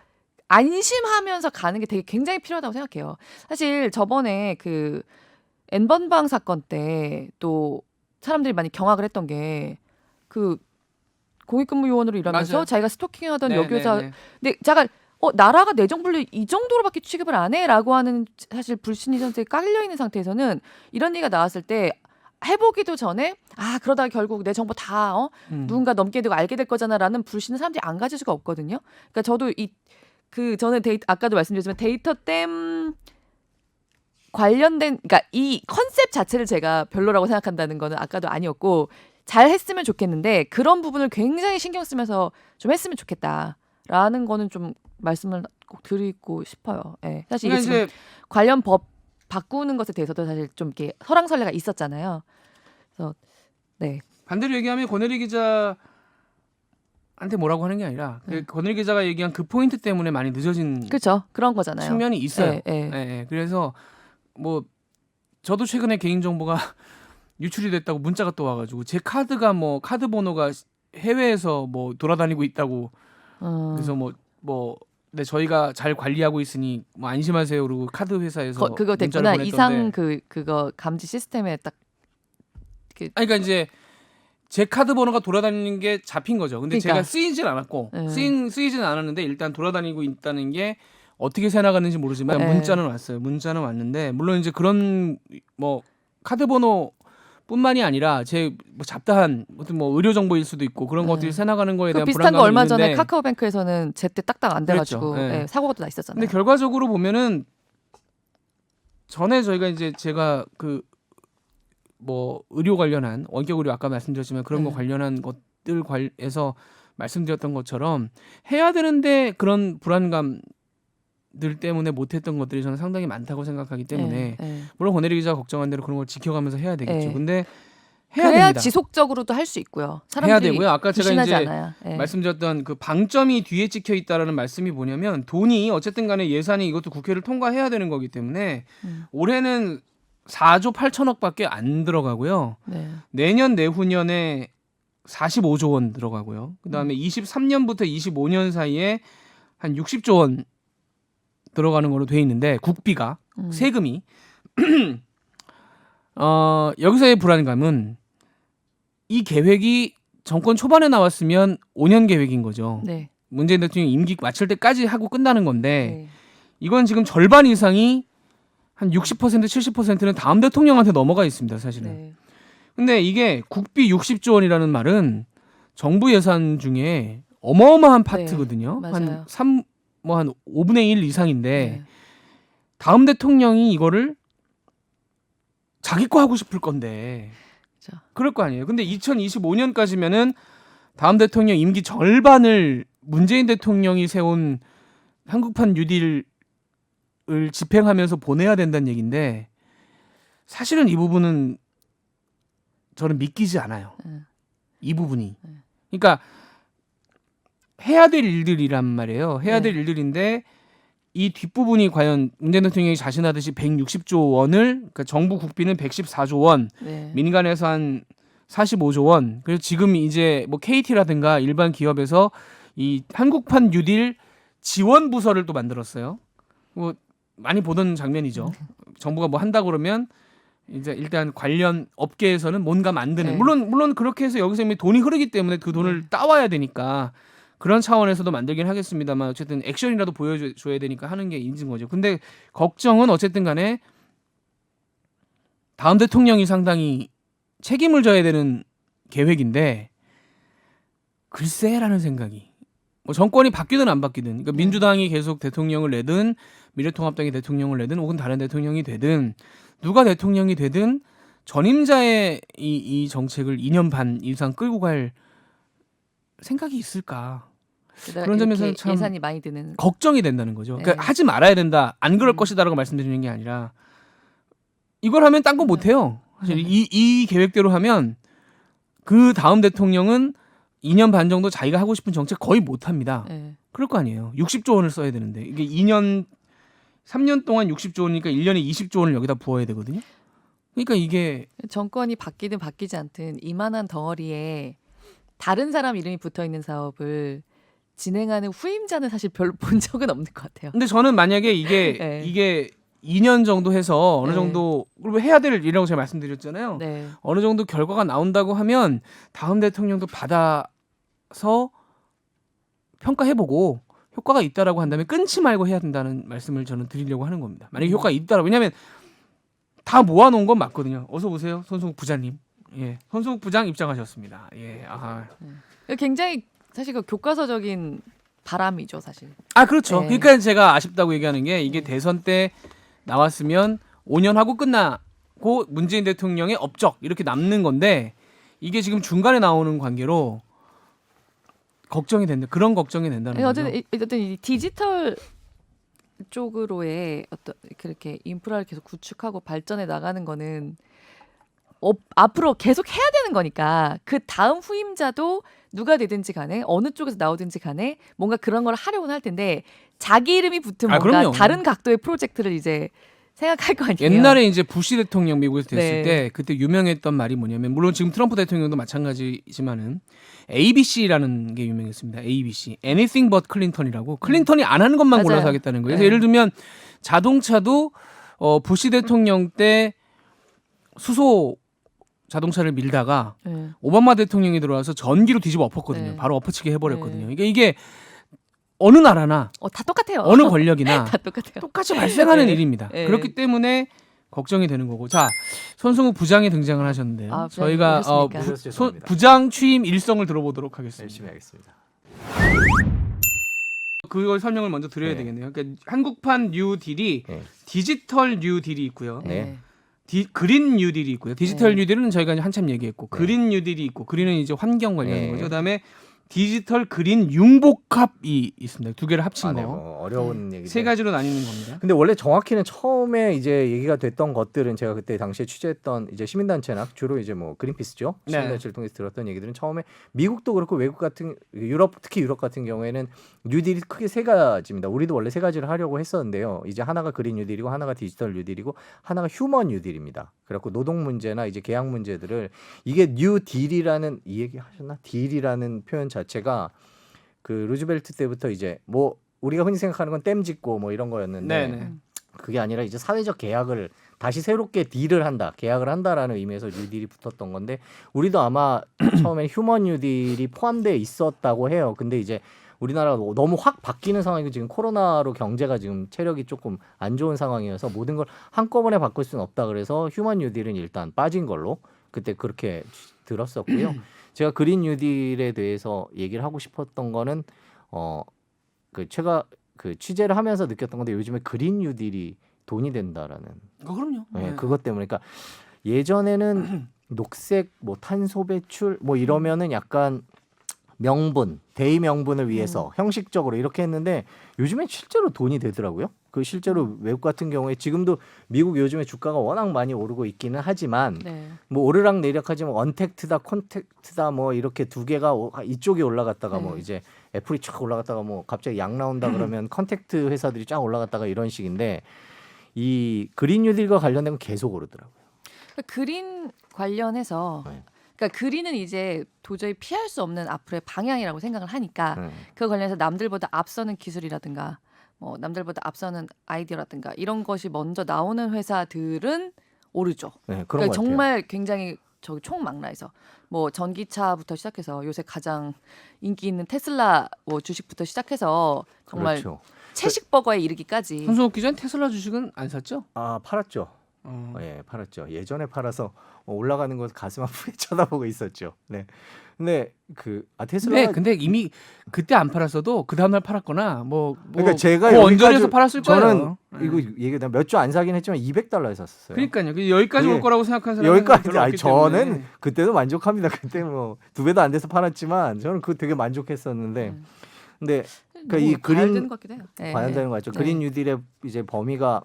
안심하면서 가는 게 되게 굉장히 필요하다고 생각해요. 사실 저번에 그 N번방 사건 때 또 사람들이 많이 경악을 했던 게 그 공익근무 요원으로 일하면서 맞아요. 자기가 스토킹하던 네, 여교사 네, 네. 근데 잠깐 나라가 내 정보를 이 정도로밖에 취급을 안 해라고 하는 사실 불신이 전체에 깔려 있는 상태에서는 이런 얘기가 나왔을 때 해보기도 전에 그러다가 결국 내 정보 다 누군가 넘게 되고 알게 될 거잖아라는 불신을 사람들이 안 가질 수가 없거든요. 그러니까 저도 저는 아까도 말씀드렸지만 데이터댐 관련된 그러니까 이 컨셉 자체를 제가 별로라고 생각한다는 거는 아까도 아니었고 잘 했으면 좋겠는데 그런 부분을 굉장히 신경 쓰면서 좀 했으면 좋겠다라는 거는 좀 말씀을 꼭 드리고 싶어요. 예. 사실 이게 그러니까 지금 관련 법 바꾸는 것에 대해서도 사실 좀 이렇게 설왕설래가 있었잖아요. 그래서 네. 반대로 얘기하면 권혜리 기자한테 뭐라고 하는 게 아니라 그 권혜리 기자가 얘기한 그 포인트 때문에 많이 늦어진 그렇죠. 그런 거잖아요. 측면이 있어요. 예. 예. 그래서 뭐 저도 최근에 개인 정보가 유출이 됐다고 문자가 또 와가지고 제 카드가 뭐 카드 번호가 해외에서 뭐 돌아다니고 있다고 그래서 네, 저희가 잘 관리하고 있으니 뭐 안심하세요. 그리고 카드 회사에서 그거 문자를 됐구나. 보냈던데. 이상 그거 감지 시스템에 딱 그러니까 이제 제 카드 번호가 돌아다니는 게 잡힌 거죠. 근데 그러니까. 제가 쓰이진 않았고 네. 쓰이진 않았는데 일단 돌아다니고 있다는 게 어떻게 새 나갔는지 모르지만 네. 문자는 왔어요. 문자는 왔는데 물론 이제 그런 뭐 카드 번호뿐만이 아니라 제 뭐 잡다한 어떤 뭐 의료 정보일 수도 있고 그런 것들이 새 나가는 거에 대한 비슷한 거 불안감이 얼마 전에 있는데 카카오뱅크에서는 제때 딱딱 안 돼가지고 그랬죠. 네. 사고가 또 나 있었잖아요. 근데 결과적으로 보면은 전에 제가 그 뭐 의료 관련한 원격 의료 아까 말씀드렸지만 그런 거 관련한 것들 관해서 말씀드렸던 것처럼 해야 되는데 그런 불안감들 때문에 못했던 것들이 저는 상당히 많다고 생각하기 때문에 물론 권혜리 기자가 걱정한 대로 그런 걸 지켜가면서 해야 되겠죠. 근데 해야 그래야 됩니다. 지속적으로도 할 수 있고요. 사람들이 해야 되고요. 아까 제가 불신하지 이제 않아야. 말씀드렸던 그 방점이 뒤에 찍혀 있다라는 말씀이 뭐냐면 돈이 어쨌든 간에 예산이 이것도 국회를 통과해야 되는 거기 때문에 올해는 4조 8천억밖에 안 들어가고요. 네. 내년 내후년에 45조 원 들어가고요. 그다음에 23년부터 25년 사이에 한 60조 원 들어가는 걸로 돼 있는데 국비가 세금이 여기서의 불안감은 이 계획이 정권 초반에 나왔으면 5년 계획인 거죠. 네. 문재인 대통령 임기 마칠 때까지 하고 끝나는 건데 네. 이건 지금 절반 이상이 한 60% 70%는 다음 대통령한테 넘어가 있습니다. 사실은. 네. 근데 이게 국비 60조 원이라는 말은 정부 예산 중에 어마어마한 파트거든요. 네, 한 맞아요. 뭐 한 5분의 1 이상인데 네. 다음 대통령이 이거를 자기 거 하고 싶을 건데 그렇죠. 그럴 거 아니에요. 근데 2025년까지면은 다음 대통령 임기 절반을 문재인 대통령이 세운 한국판 뉴딜을 집행하면서 보내야 된다는 얘기인데 사실은 이 부분은 저는 믿기지 않아요. 이 부분이. 그러니까 해야 될 일들이란 말이에요. 해야 될 일들인데 이 뒷부분이 과연 문재인 대통령이 자신하듯이 160조 원을 그러니까 정부 국비는 114조 원, 네. 민간에서 한 45조 원. 그래서 지금 이제 뭐 KT라든가 일반 기업에서 이 한국판 뉴딜 지원 부서를 또 만들었어요. 뭐 많이 보던 장면이죠. 정부가 뭐 한다 그러면 이제 일단 관련 업계에서는 뭔가 만드는 네. 물론 그렇게 해서 여기서 이미 돈이 흐르기 때문에 그 돈을 따와야 되니까 그런 차원에서도 만들긴 하겠습니다만 어쨌든 액션이라도 보여줘야 되니까 하는 게 인증 거죠. 근데 걱정은 어쨌든 간에 다음 대통령이 상당히 책임을 져야 되는 계획인데 글쎄라는 생각이 뭐 정권이 바뀌든 안 바뀌든 그러니까 민주당이 계속 대통령을 내든 미래통합당이 대통령을 내든 혹은 다른 대통령이 되든 누가 대통령이 되든 전임자의 이 정책을 2년 반 이상 끌고 갈 생각이 있을까? 그런 점에서는 참 예산이 많이 드는. 걱정이 된다는 거죠. 그러니까 네. 하지 말아야 된다. 안 그럴 것이다라고 말씀드리는 게 아니라 이걸 하면 딴 거 못 해요. 사실 이 계획대로 하면 그 다음 대통령은 2년 반 정도 자기가 하고 싶은 정책 거의 못 합니다. 네. 그럴 거 아니에요. 60조 원을 써야 되는데 이게 3년 동안 60조 원이니까 1년에 20조 원을 여기다 부어야 되거든요. 그러니까 이게 정권이 바뀌든 바뀌지 않든 이만한 덩어리에 다른 사람 이름이 붙어 있는 사업을 진행하는 후임자는 사실 별로 본 적은 없는 것 같아요. 근데 저는 만약에 이게 네. 이게 2년 정도 해서 어느 네. 정도 그리고 해야 될 일이라고 제가 말씀드렸잖아요. 네. 어느 정도 결과가 나온다고 하면 다음 대통령도 받아서 평가해보고 효과가 있다라고 한다면 끊지 말고 해야 된다는 말씀을 저는 드리려고 하는 겁니다. 만약에 효과가 있다라고 왜냐하면 다 모아놓은 건 맞거든요. 어서 오세요, 손승욱 부장님. 예, 손승욱 부장 입장하셨습니다. 예, 굉장히 사실 그 교과서적인 바람이죠, 사실. 그렇죠. 네. 그러니까 제가 아쉽다고 얘기하는 게 이게 대선 때 나왔으면 5년 하고 끝나고 문재인 대통령의 업적 이렇게 남는 건데 이게 지금 중간에 나오는 관계로 걱정이 된다. 그런 걱정이 된다는 거죠. 어쨌든 이 디지털 쪽으로의 어떤 그렇게 인프라를 계속 구축하고 발전해 나가는 거는 앞으로 계속 해야 되는 거니까 그 다음 후임자도 누가 되든지 간에 어느 쪽에서 나오든지 간에 뭔가 그런 걸 하려고는 할 텐데 자기 이름이 붙은 뭔가 그럼요. 다른 각도의 프로젝트를 이제 생각할 거 아니에요. 옛날에 이제 부시 대통령 미국에서 됐을 네. 때 그때 유명했던 말이 뭐냐면 물론 지금 트럼프 대통령도 마찬가지지만은 ABC라는 게 유명했습니다. ABC, Anything but 클린턴이라고 클린턴이 안 하는 것만 맞아요. 골라서 하겠다는 거예요. 그래서 네. 예를 들면 자동차도 부시 대통령 때 수소 자동차를 밀다가 네. 오바마 대통령이 들어와서 전기로 뒤집어 엎었거든요. 네. 바로 엎어치게 해버렸거든요. 네. 이게 어느 나라나 다 똑같아요. 어느 권력이나 다 똑같아요. 똑같이 발생하는 네. 일입니다. 네. 그렇기 때문에 걱정이 되는 거고. 자, 손승욱 부장이 등장을 하셨는데요. 부장님 저희가 오셨습니까? 죄송합니다. 부장 취임 일성을 들어보도록 하겠습니다. 열심히 하겠습니다. 그걸 설명을 먼저 드려야 네. 되겠네요. 그러니까 한국판 뉴딜이 네. 디지털 뉴딜이 있고요. 네. 그린 뉴딜이 있고요. 디지털 네. 뉴딜은 저희가 이제 한참 얘기했고 네. 그린 뉴딜이 있고 그린은 이제 환경 관련인 네. 거죠. 그다음에 디지털 그린 융복합이 있습니다. 두 개를 합친 네, 거. 뭐 어려운 얘기죠. 세 가지로 나뉘는 겁니다. 근데 원래 정확히는 처음에 이제 얘기가 됐던 것들은 제가 그때 당시에 취재했던 이제 시민단체나 주로 이제 뭐 그린피스죠. 네. 시민단체를 통해서 들었던 얘기들은 처음에 미국도 그렇고 외국 같은 유럽 특히 유럽 같은 경우에는 뉴딜이 크게 세 가지입니다. 우리도 원래 세 가지를 하려고 했었는데요. 이제 하나가 그린 뉴딜이고 하나가 디지털 뉴딜이고 하나가 휴먼 뉴딜입니다. 그래갖고 노동 문제나 이제 계약 문제들을 이게 뉴딜이라는 이 얘기 하셨나? 딜이라는 표현 자체가 그 루즈벨트 때부터 이제 뭐 우리가 흔히 생각하는 건 댐 짓고 뭐 이런 거였는데 네네. 그게 아니라 이제 사회적 계약을 다시 새롭게 딜을 한다, 계약을 한다라는 의미에서 뉴딜이 붙었던 건데 우리도 아마 처음에 휴먼 뉴딜이 포함되어 있었다고 해요. 근데 이제 우리나라가 너무 확 바뀌는 상황이고 지금 코로나로 경제가 지금 체력이 조금 안 좋은 상황이어서 모든 걸 한꺼번에 바꿀 수는 없다 그래서 휴먼 뉴딜은 일단 빠진 걸로 그때 그렇게 들었었고요. 제가 그린 뉴딜에 대해서 얘기를 하고 싶었던 거는 그 제가 그 취재를 하면서 느꼈던 건데 요즘에 그린 뉴딜이 돈이 된다라는 그럼요. 네, 네. 그것 때문에 그러니까 예전에는 녹색 뭐 탄소 배출 뭐 이러면은 약간 명분, 대의 명분을 위해서 형식적으로 이렇게 했는데 요즘엔 실제로 돈이 되더라고요. 그 실제로 외국 같은 경우에 지금도 미국 요즘에 주가가 워낙 많이 오르고 있기는 하지만 네. 뭐 오르락 내리락하지만 언택트다, 콘택트다 뭐 이렇게 두 개가 이쪽이 올라갔다가 뭐 네. 이제 애플이 쫙 올라갔다가 뭐 갑자기 양 나온다 그러면 컨택트 회사들이 쫙 올라갔다가 이런 식인데 이 그린 뉴딜과 관련된 건 계속 오르더라고요. 그러니까 그린 관련해서 네. 그러니까 그린은 이제 도저히 피할 수 없는 앞으로의 방향이라고 생각을 하니까 네. 그 관련해서 남들보다 앞서는 기술이라든가 뭐 남들보다 앞서는 아이디어라든가 이런 것이 먼저 나오는 회사들은 오르죠. 네, 그런 그러니까 것 같아요. 정말 굉장히 저기 총망라해서 뭐 전기차부터 시작해서 요새 가장 인기 있는 테슬라 뭐 주식부터 시작해서 정말 그렇죠. 채식 버거에 이르기까지. 손수호 기자는 테슬라 주식은 안 샀죠? 아 팔았죠. 예, 팔았죠. 예전에 팔아서 올라가는 거 가슴 아프게 쳐다보고 있었죠. 네. 근데 테슬라가 네, 근데 이미 그때 안 팔았어도 그 다음날 팔았거나 그러니까 제가 그 여기까지 언저리에서 팔았을 저는 거예요. 이거 얘기 몇 주 안 사긴 했지만 $200에 샀었어요. 그러니까요. 여기까지 그게 올 거라고 생각하는 사람은 여기까지 별로 없기 저는 때문에. 그때도 만족합니다. 그때 뭐 두 배도 안 돼서 팔았지만 저는 그거 되게 만족했었는데 근데 그러니까 이 과열되는 그린 것 같기도 해요. 네. 관련되는 거 같죠. 네. 그린 뉴딜의 이제 범위가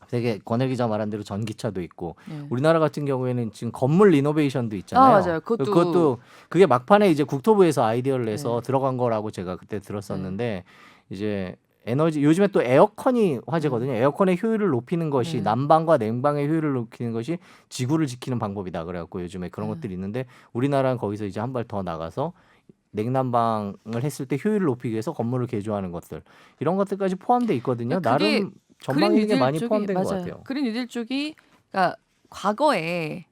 되게 권혜 기자 말한 대로 전기차도 있고 네. 우리나라 같은 경우에는 지금 건물 리노베이션도 있잖아요. 아, 맞아요. 그것도 그게 막판에 이제 국토부에서 아이디어를 내서 네. 들어간 거라고 제가 그때 들었었는데 이제 에너지 요즘에 또 에어컨이 화제거든요. 에어컨의 효율을 높이는 것이 네. 난방과 냉방의 효율을 높이는 것이 지구를 지키는 방법이다. 그래갖고 요즘에 그런 네. 것들이 있는데 우리나라는 거기서 이제 한 발 더 나가서 냉난방을 했을 때 효율을 높이기 위해서 건물을 개조하는 것들 이런 것들까지 포함돼 있거든요. 그게 나름 전망 있는 게 많이 쪽이 포함된 것 맞아요. 같아요. 그린 뉴딜 쪽이 그러니까 과거에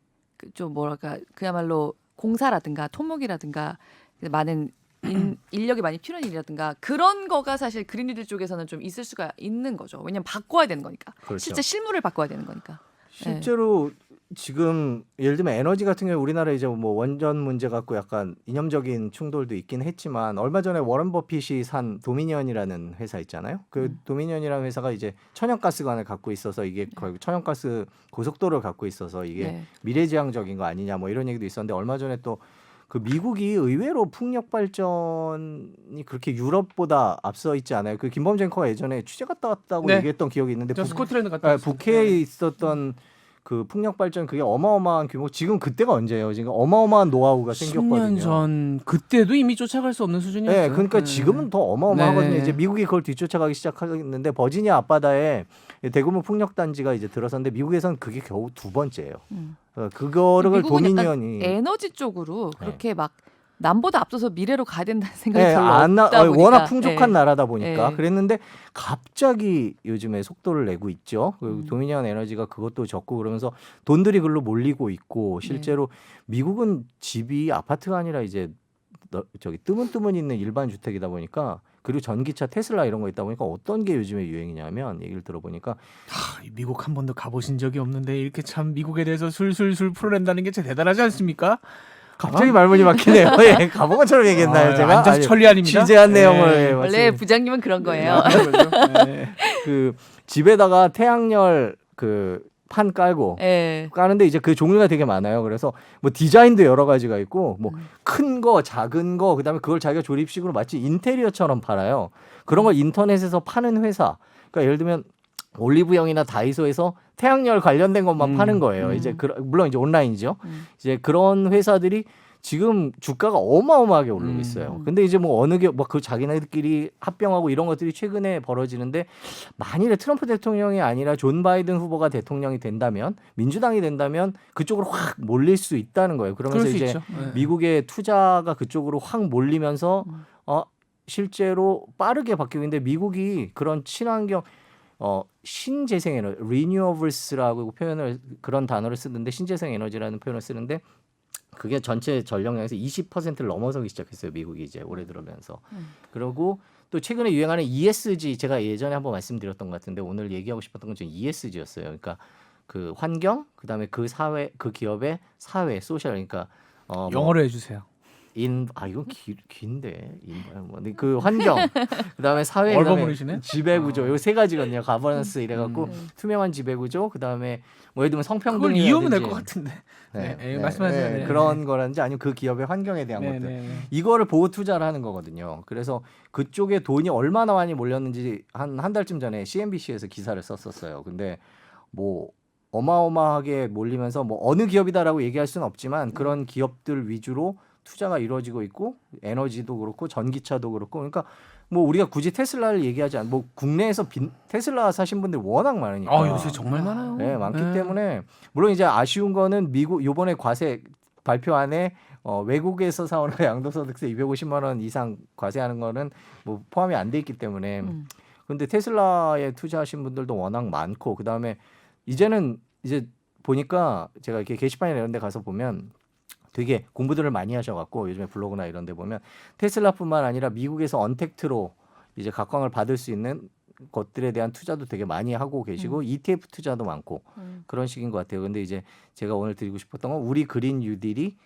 좀 뭐랄까 그야말로 공사라든가 토목이라든가 많은 인력이 많이 필요한 일이라든가 그런 거가 사실 그린 뉴딜 쪽에서는 좀 있을 수가 있는 거죠. 왜냐면 바꿔야 되는 거니까. 그렇죠. 실제 실물을 바꿔야 되는 거니까. 실제로 지금 예를 들면 에너지 같은 경우에 우리나라 이제 뭐 원전 문제 갖고 약간 이념적인 충돌도 있긴 했지만 얼마 전에 워런 버핏이 산 도미니언이라는 회사 있잖아요. 그 도미니언이라는 회사가 이제 천연가스관을 갖고 있어서 이게 거의 천연가스 고속도로를 갖고 있어서 이게 네. 미래지향적인 거 아니냐 뭐 이런 얘기도 있었는데 얼마 전에 또 그 미국이 의외로 풍력 발전이 그렇게 유럽보다 앞서 있지 않아요. 그 김범재 앵커가 예전에 취재 갔다 왔다고 네. 얘기했던 기억이 있는데 저 스코틀랜드 갔다 왔어요. 북해에 네. 있었던 그 풍력 발전 그게 어마어마한 규모. 지금 그때가 언제예요? 지금 어마어마한 노하우가 생겼거든요. 10년 전 그때도 이미 쫓아갈 수 없는 수준이었어요. 네, 그러니까 지금은 더 어마어마하거든요. 네. 이제 미국이 그걸 뒤쫓아가기 시작하겠는데 버지니아 앞바다에 대규모 풍력 단지가 이제 들어섰는데 미국에서는 그게 겨우 두 번째예요. 그거를 미국은 도미니언이 약간 에너지 쪽으로 그렇게 막 남보다 앞서서 미래로 가야 된다는 생각이 네, 별로 없다 보니까 워낙 풍족한 나라다 보니까 네. 그랬는데 갑자기 요즘에 속도를 내고 있죠. 그 음. 도미니언 에너지가 그것도 적고 그러면서 돈들이 글로 몰리고 있고 실제로 미국은 집이 아파트가 아니라 이제 저기 뜨문뜨문 있는 일반 주택이다 보니까 그리고 전기차 테슬라 이런 거 있다 보니까 어떤 게 요즘에 유행이냐면 얘기를 들어보니까 미국 한 번도 가보신 적이 없는데 이렇게 참 미국에 대해서 술술술 풀어낸다는 게 진짜 대단하지 않습니까? 갑자기 말문이 막히네요. 예, 가본 것처럼 얘기했나요, 제가? 완전 아니, 천리안입니다. 취재한 내용을 예, 원래 말씀드리면. 부장님은 그런 거예요. 그 집에다가 태양열 그 판 깔고 예. 까는데 이제 그 종류가 되게 많아요. 그래서 뭐 디자인도 여러 가지가 있고 뭐 큰 거, 작은 거, 그다음에 그걸 자기가 조립식으로 마치 인테리어처럼 팔아요. 그런 걸 인터넷에서 파는 회사. 그러니까 예를 들면 올리브영이나 다이소에서 태양열 관련된 것만 파는 거예요. 이제 물론 이제 온라인이죠. 이제 그런 회사들이 지금 주가가 어마어마하게 오르고 있어요. 근데 이제 뭐 어느 게 뭐 그 자기네들끼리 합병하고 이런 것들이 최근에 벌어지는데 만일에 트럼프 대통령이 아니라 존 바이든 후보가 대통령이 된다면 민주당이 된다면 그쪽으로 확 몰릴 수 있다는 거예요. 그러면서 그럴 수 이제 있죠. 네. 미국의 투자가 그쪽으로 확 몰리면서 실제로 빠르게 바뀌고 있는데 미국이 그런 친환경 신재생 에너지, renewables라고 표현을 그런 단어를 쓰는데 신재생 에너지라는 표현을 쓰는데 그게 전체 전력량에서 20%를 넘어서기 시작했어요. 미국이 이제 올해 들어오면서. 그리고 또 최근에 유행하는 ESG 제가 예전에 한번 말씀드렸던 것 같은데 오늘 얘기하고 싶었던 건 좀 ESG였어요. 그러니까 그 환경, 그다음에 그 사회, 그 기업의 사회, 소셜 그러니까 영어로 해주세요. 이건 긴데 그 환경, 그다음에 사회, 그다음에 얼버무리시네. 지배구조, 요 세 가지거든요. 가버넌스 이래갖고 투명한 지배구조, 그다음에 뭐 예를 들면 그걸 성평등이라든지 이으면 될 것 같은데. 네, 네, 말씀하세요. 네. 그런 거라든지 아니면 그 기업의 환경에 대한 네, 것들, 네, 네. 이거를 보고 투자를 하는 거거든요. 그래서 그쪽에 돈이 얼마나 많이 몰렸는지 한 달쯤 전에 CNBC에서 기사를 썼었어요. 근데 뭐 어마어마하게 몰리면서 뭐 어느 기업이다라고 얘기할 수는 없지만 그런 기업들 위주로 투자가 이루어지고 있고, 에너지도 그렇고 전기차도 그렇고, 그러니까 뭐 우리가 굳이 테슬라를 얘기하지 않, 뭐 국내에서 테슬라 사신 분들 워낙 많으니까. 요새 정말 많아요. 네, 많기 네. 때문에 물론 이제 아쉬운 거는 미국 요번에 과세 발표 안에 외국에서 사오는 양도소득세 250만 원 이상 과세하는 거는 뭐 포함이 안 돼 있기 때문에. 근데 테슬라에 투자하신 분들도 워낙 많고, 그다음에 이제는 이제 보니까 제가 이렇게 게시판이나 이런 데 가서 보면 되게 공부들을 많이 하셔갖고 요즘에 블로그나 이런 데 보면 테슬라뿐만 아니라 미국에서 언택트로 이제 각광을 받을 수 있는 것들에 대한 투자도 되게 많이 하고 계시고 ETF 투자도 많고 그런 식인 것 같아요. 근데 이제 제가 오늘 드리고 싶었던 건 우리 그린 뉴딜이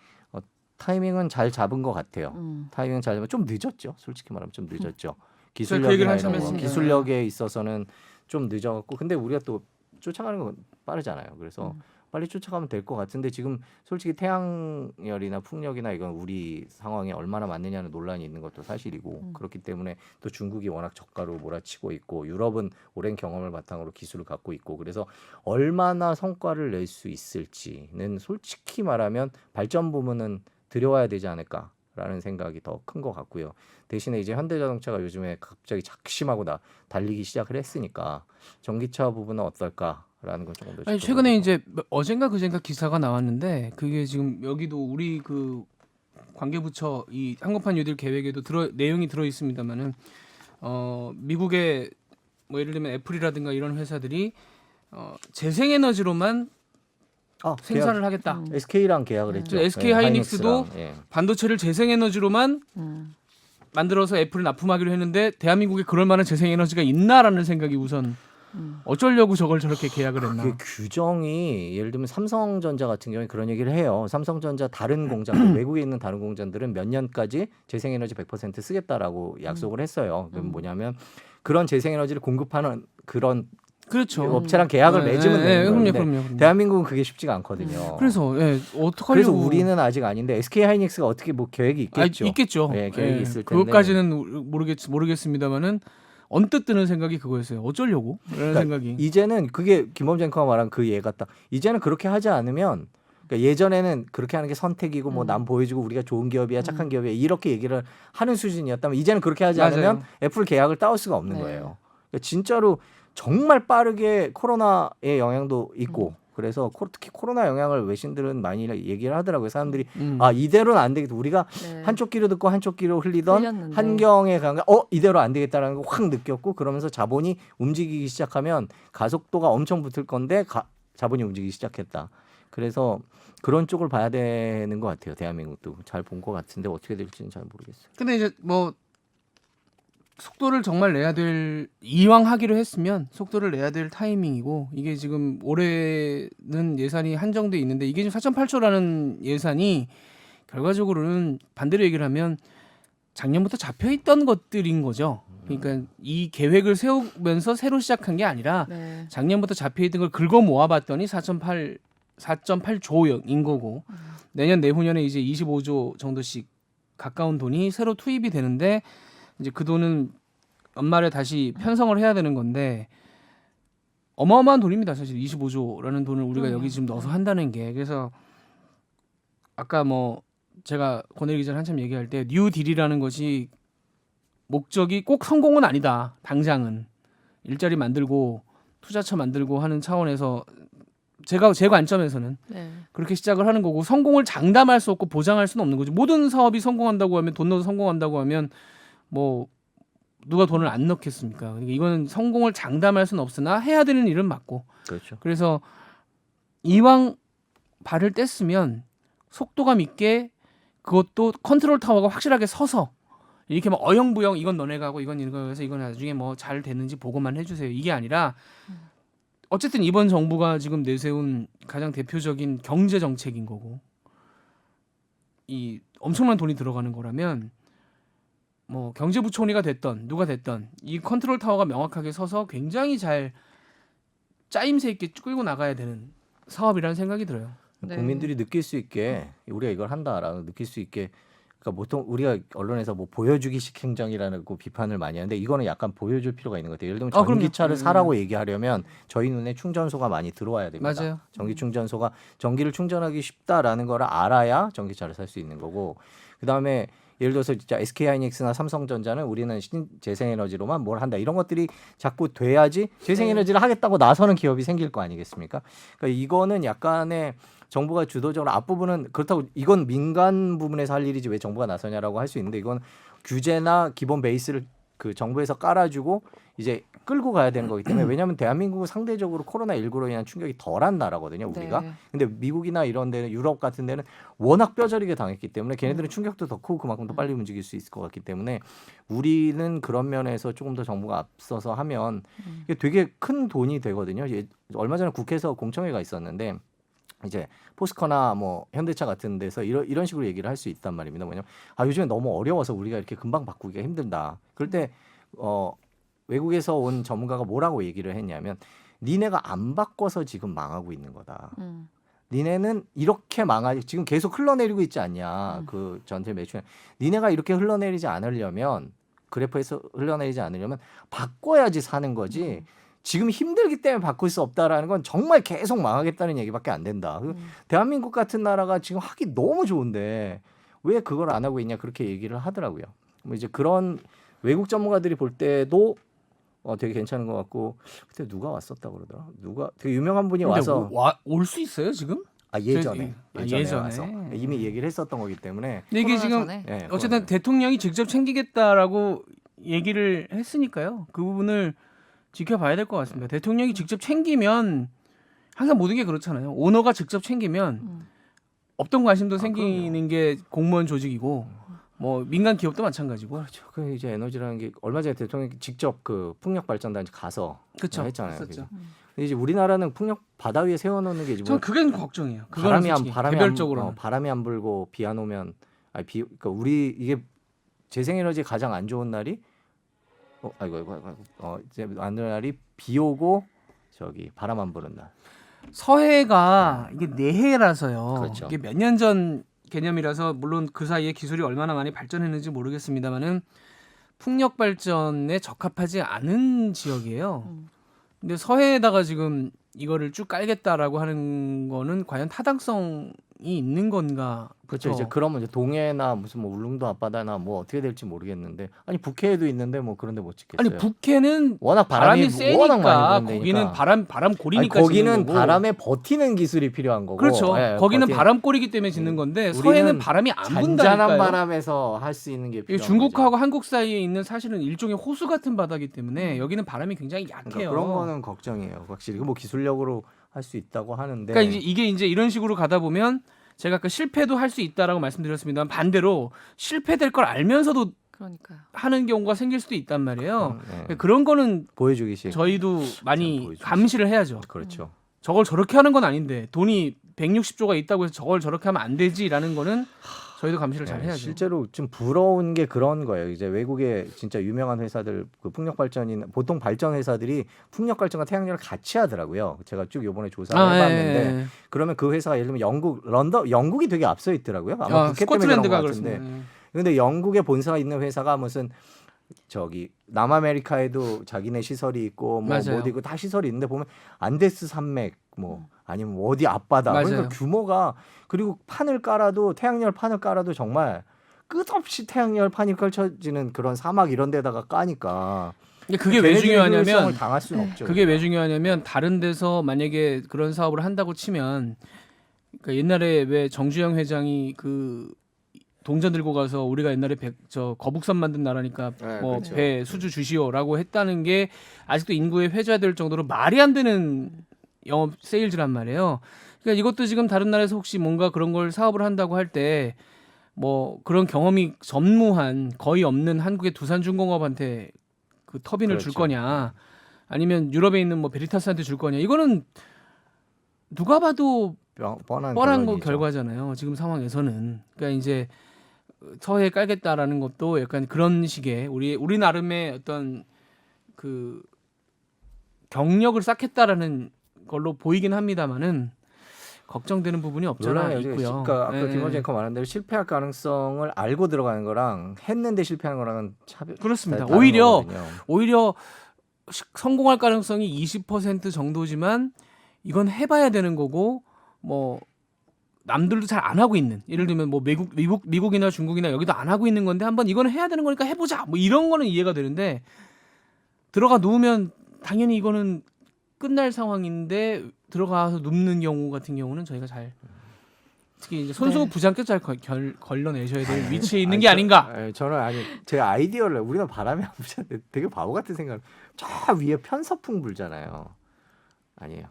타이밍은 잘 잡은 것 같아요. 타이밍은 잘 잡은, 좀 늦었죠. 솔직히 말하면 좀 늦었죠. 그 얘기를 기술력이나 한참 이런 거, 했습니다. 기술력에 있어서는 좀 늦어갖고, 근데 우리가 또 쫓아가는 건 빠르잖아요. 그래서 빨리 쫓아가면 될 것 같은데 지금 솔직히 태양열이나 풍력이나 이건 우리 상황에 얼마나 맞느냐는 논란이 있는 것도 사실이고, 그렇기 때문에 또 중국이 워낙 저가로 몰아치고 있고, 유럽은 오랜 경험을 바탕으로 기술을 갖고 있고, 그래서 얼마나 성과를 낼 수 있을지는 솔직히 말하면 발전 부문은 들여와야 되지 않을까라는 생각이 더 큰 것 같고요. 대신에 이제 현대자동차가 요즘에 갑자기 작심하고 달리기 시작을 했으니까 전기차 부분은 어떨까라는 건 조금 더 아니, 지켜봐야 최근에 되고. 이제 어젠가 그젠가 기사가 나왔는데 그게 지금 여기도 우리 그 관계부처 이 한국판 뉴딜 계획에도 내용이 들어 있습니다만은 미국의 뭐 예를 들면 애플이라든가 이런 회사들이 재생에너지로만 생산을 하겠다. SK랑 계약을 했죠. SK 하이닉스도 하이닉스랑, 예. 반도체를 재생에너지로만 만들어서 애플에 납품하기로 했는데 대한민국에 그럴 만한 재생에너지가 있나라는 생각이 우선 어쩌려고 저걸 저렇게 계약을 했나. 그게 규정이 예를 들면 삼성전자 같은 경우에 그런 얘기를 해요. 삼성전자 다른 공장들, 외국에 있는 다른 공장들은 몇 년까지 재생에너지 100% 쓰겠다라고 약속을 했어요. 그럼 뭐냐면 그런 재생에너지를 공급하는 그런 그렇죠. 업체랑 계약을 맺으면 되는 거예요. 근데 그럼요. 대한민국은 그게 쉽지가 않거든요. 그래서 어떡하려고. 그래서 우리는 아직 아닌데 SK 하이닉스가 어떻게 뭐 계획이 있겠죠. 있겠죠. 네, 계획이 있을 텐데. 그것까지는 모르겠습니다만은 언뜻 드는 생각이 그거였어요. 어쩌려고? 이런 생각이. 이제는 그게 김범쟁커가 말한 그 예 같다. 이제는 그렇게 하지 않으면, 그러니까 예전에는 그렇게 하는 게 선택이고 뭐 남 보여주고 우리가 좋은 기업이야, 착한 기업이야 이렇게 얘기를 하는 수준이었다면 이제는 그렇게 하지 않으면 애플 계약을 따올 수가 없는 거예요. 그러니까 진짜로 정말 빠르게 코로나의 영향도 있고, 그래서 특히 코로나 영향을 외신들은 많이 얘기를 하더라고요. 사람들이 이대로는 안 되겠다. 우리가 한쪽 귀로 듣고 한쪽 귀로 흘리던 흘렸는데. 환경에 관한 이대로 안 되겠다라는 걸 확 느꼈고, 그러면서 자본이 움직이기 시작하면 가속도가 엄청 붙을 건데 자본이 움직이기 시작했다. 그래서 그런 쪽을 봐야 되는 것 같아요. 대한민국도 잘 본 것 같은데 어떻게 될지는 잘 모르겠어요. 근데 이제 뭐 속도를 정말 내야 될, 이왕 하기로 했으면 속도를 내야 될 타이밍이고, 이게 지금 올해는 예산이 한정돼 있는데 이게 지금 4.8조라는 예산이 결과적으로는 반대로 얘기를 하면 작년부터 잡혀 있던 것들인 거죠. 그러니까 이 계획을 세우면서 새로 시작한 게 아니라 작년부터 잡혀 있던 걸 긁어 모아봤더니 4.8조인 거고, 내년 내후년에 이제 25조 정도씩 가까운 돈이 새로 투입이 되는데, 이제 그 돈은 연말에 다시 편성을 해야 되는 건데 어마어마한 돈입니다. 사실 25조라는 돈을 우리가 여기 지금 넣어서 한다는 게. 그래서 아까 뭐 제가 권혜리 기자 한참 얘기할 때 뉴딜이라는 것이 목적이 꼭 성공은 아니다. 당장은 일자리 만들고 투자처 만들고 하는 차원에서 제 관점에서는 그렇게 시작을 하는 거고, 성공을 장담할 수 없고 보장할 수는 없는 거죠. 모든 사업이 성공한다고 하면, 돈 넣어서 성공한다고 하면 뭐 누가 돈을 안 넣겠습니까? 그러니까 이거는 성공을 장담할 수는 없으나 해야 되는 일은 맞고. 그렇죠. 그래서 이왕 발을 뗐으면 속도감 있게, 그것도 컨트롤 타워가 확실하게 서서 이렇게 막 어영부영 이건 너네가 하고 이건 이거 해서 이건 나중에 뭐 잘 됐는지 보고만 해주세요. 이게 아니라 어쨌든 이번 정부가 지금 내세운 가장 대표적인 경제 정책인 거고, 이 엄청난 돈이 들어가는 거라면 뭐 경제부총리가 됐던 누가 됐던 이 컨트롤 타워가 명확하게 서서 굉장히 잘 짜임새 있게 끌고 나가야 되는 사업이라는 생각이 들어요. 네. 국민들이 느낄 수 있게 우리가 이걸 한다라고 느낄 수 있게 그러니까 보통 우리가 언론에서 뭐 보여주기식 행정이라고 비판을 많이 하는데 이거는 약간 보여줄 필요가 있는 것 같아요. 예를 들면 그럼요. 전기차를 사라고 얘기하려면 저희 눈에 충전소가 많이 들어와야 됩니다. 맞아요. 전기 충전소가 전기를 충전하기 쉽다라는 걸 알아야 전기차를 살 수 있는 거고 그다음에 예를 들어서 진짜 SK하이닉스나 삼성전자는 우리는 재생에너지로만 뭘 한다 이런 것들이 자꾸 돼야지 재생에너지를 하겠다고 나서는 기업이 생길 거 아니겠습니까? 그러니까 이거는 약간의 정부가 주도적으로 앞부분은 그렇다고 이건 민간 부분에서 할 일이지 왜 정부가 나서냐라고 할 수 있는데 이건 규제나 기본 베이스를 그 정부에서 깔아주고 이제 끌고 가야 되는 거기 때문에 왜냐하면 대한민국은 상대적으로 코로나19로 인한 충격이 덜한 나라거든요 우리가. 네. 근데 미국이나 이런 데는 유럽 같은 데는 워낙 뼈저리게 당했기 때문에 걔네들은 충격도 더 크고 그만큼 더 빨리 움직일 수 있을 것 같기 때문에 우리는 그런 면에서 조금 더 정부가 앞서서 하면 이게 되게 큰 돈이 되거든요. 얼마 전에 국회에서 공청회가 있었는데 이제 포스코나 뭐 현대차 같은 데서 이런 식으로 얘기를 할 수 있단 말입니다. 뭐냐면 요즘에 너무 어려워서 우리가 이렇게 금방 바꾸기가 힘들다. 그럴 때 외국에서 온 전문가가 뭐라고 얘기를 했냐면 니네가 안 바꿔서 지금 망하고 있는 거다. 니네는 이렇게 망하지 지금 계속 흘러내리고 있지 않냐. 그 전체 매출. 니네가 이렇게 흘러내리지 않으려면 그래프에서 흘러내리지 않으려면 바꿔야지 사는 거지. 지금 힘들기 때문에 바꿀 수 없다라는 건 정말 계속 망하겠다는 얘기밖에 안 된다. 대한민국 같은 나라가 지금 하기 너무 좋은데 왜 그걸 안 하고 있냐 그렇게 얘기를 하더라고요. 뭐 이제 그런 외국 전문가들이 볼 때도 되게 괜찮은 것 같고 그때 누가 왔었다 그러더라. 누가 되게 유명한 분이 와서 올 수 있어요 지금? 예전에 예전에. 와서 이미 얘기를 했었던 거기 때문에 근데 이게 코로나 지금 전에? 예, 어쨌든 그거는. 대통령이 직접 챙기겠다라고 얘기를 했으니까요. 그 부분을 지켜봐야 될 것 같습니다. 대통령이 직접 챙기면 항상 모든 게 그렇잖아요. 오너가 직접 챙기면 없던 관심도 생기는 게 공무원 조직이고 뭐 민간 기업도 마찬가지고. 그렇죠. 그 이제 에너지라는 게 얼마 전에 대통령이 직접 그 풍력 발전단지 가서 그쵸. 했잖아요. 했었죠. 근데 이제 우리나라는 풍력 바다 위에 세워놓는 게 전 지금 그게 걱정이에요. 그거는 솔직히 개별적으로 바람이 안 불고 비 안 오면 그러니까 우리 이게 재생에너지 가장 안 좋은 날이 이제 안 좋은 날이 비 오고 저기 바람 안 부는 날. 서해가 이게 내해라서요. 그렇죠. 이게 몇 년 전 개념이라서 물론 그 사이에 기술이 얼마나 많이 발전했는지 모르겠습니다만은 풍력 발전에 적합하지 않은 지역이에요. 근데 서해에다가 지금 이거를 쭉 깔겠다라고 하는 거는 과연 타당성이 있는 건가? 그렇죠. 이제 그러면 이제 동해나 무슨 뭐 울릉도 앞바다나 뭐 어떻게 될지 모르겠는데 아니 북해에도 있는데 뭐 그런데 못 짓겠어요. 아니 북해는 워낙 바람이 워낙 세니까 많이 부는 거기는 데니까. 바람 고리니까 거기는 짓는 거고. 바람에 버티는 기술이 필요한 거고. 그렇죠. 예, 거기는 버티는- 바람골이기 때문에 짓는 건데 우리는 서해는 바람이 안 잔잔한 분다니까요. 바람에서 할 수 있는 게 이게 필요한 중국하고 거죠. 한국 사이에 있는 사실은 일종의 호수 같은 바다이기 때문에 여기는 바람이 굉장히 그러니까 약해요. 그런 거는 걱정이에요. 확실히 뭐 기술력으로 할 수 있다고 하는데. 그러니까 이게 이제 이런 식으로 가다 보면 제가 아까 실패도 할 수 있다라고 말씀드렸습니다만 반대로 실패될 걸 알면서도 그러니까요. 하는 경우가 생길 수도 있단 말이에요. 네. 그런 거는 보여주기식. 저희도 많이 보여주기. 감시를 해야죠. 그렇죠. 저걸 저렇게 하는 건 아닌데 돈이 160조가 있다고 해서 저걸 저렇게 하면 안 되지라는 거는 저희도 감시를 잘 네, 해야죠. 실제로 좀 부러운 게 그런 거예요. 이제 외국의 진짜 유명한 회사들 그 풍력 발전인 보통 발전 회사들이 풍력 발전과 태양열을 같이 하더라고요. 제가 쭉 이번에 조사를 해봤는데 예. 그러면 그 회사가 예를 들면 영국이 되게 앞서 있더라고요. 아마 아, 국회 때문에 그런 것 스코틀랜드가 같은데. 그렇습니다. 근데 영국에 본사가 있는 회사가 무슨 저기 남아메리카에도 자기네 시설이 있고 뭐 맞아요. 어디 있고 다 시설이 있는데 보면 안데스 산맥 뭐 아니면 뭐 어디 앞바다 맞아요. 그러니까 규모가 그리고 판을 깔아도 태양열 판을 깔아도 정말 끝없이 태양열 판이 펼쳐지는 그런 사막 이런 데다가 까니까 근데 그게 왜 걔네들이 효율성을 중요하냐면 당할 수는 없죠. 그게 왜 중요하냐면 다른 데서 만약에 그런 사업을 한다고 치면 그러니까 옛날에 왜 정주영 회장이 그 동전 들고 가서 우리가 옛날에 거북선 만든 나라니까 네, 뭐 그렇죠. 배 수주 주시오라고 했다는 게 아직도 인구에 회자될 정도로 말이 안 되는 영업 세일즈란 말이에요. 그러니까 이것도 지금 다른 나라에서 혹시 뭔가 그런 걸 사업을 한다고 할 때 뭐 그런 경험이 전무한 거의 없는 한국의 두산중공업한테 그 터빈을 줄 그렇죠. 거냐 아니면 유럽에 있는 뭐 베리타스한테 줄 거냐 이거는 누가 봐도 뻔한 뻔한 거 결론이죠. 결과잖아요. 지금 상황에서는. 그러니까 이제 서해 깔겠다라는 것도 약간 그런 식의 우리 나름의 어떤 그 경력을 쌓겠다라는 걸로 보이긴 합니다만은 걱정되는 부분이 없잖아 논란이 있고요. 그러니까 아까 예, 김원재 앵커 말한 대로 실패할 가능성을 알고 들어가는 거랑 했는데 실패하는 거랑은 차별. 그렇습니다. 다른 오히려 거거든요. 성공할 가능성이 20% 정도지만 이건 해봐야 되는 거고 뭐 남들도 잘 안 하고 있는 예를 들면 뭐 미국이나 중국이나 여기도 안 하고 있는 건데 한번 이거는 해야 되는 거니까 해보자 뭐 이런 거는 이해가 되는데 들어가 누우면 당연히 이거는 끝날 상황인데 들어가서 눕는 경우 같은 경우는 저희가 잘 특히 이제 손수국 네. 부장께 잘 걸러내셔야 될 위치에 있는 아니, 게 아닌가. 저는 제 아이디어를 우리는 바람이 안 부는데 되게 바보 같은 생각. 저 위에 편서풍 불잖아요. 아니에요.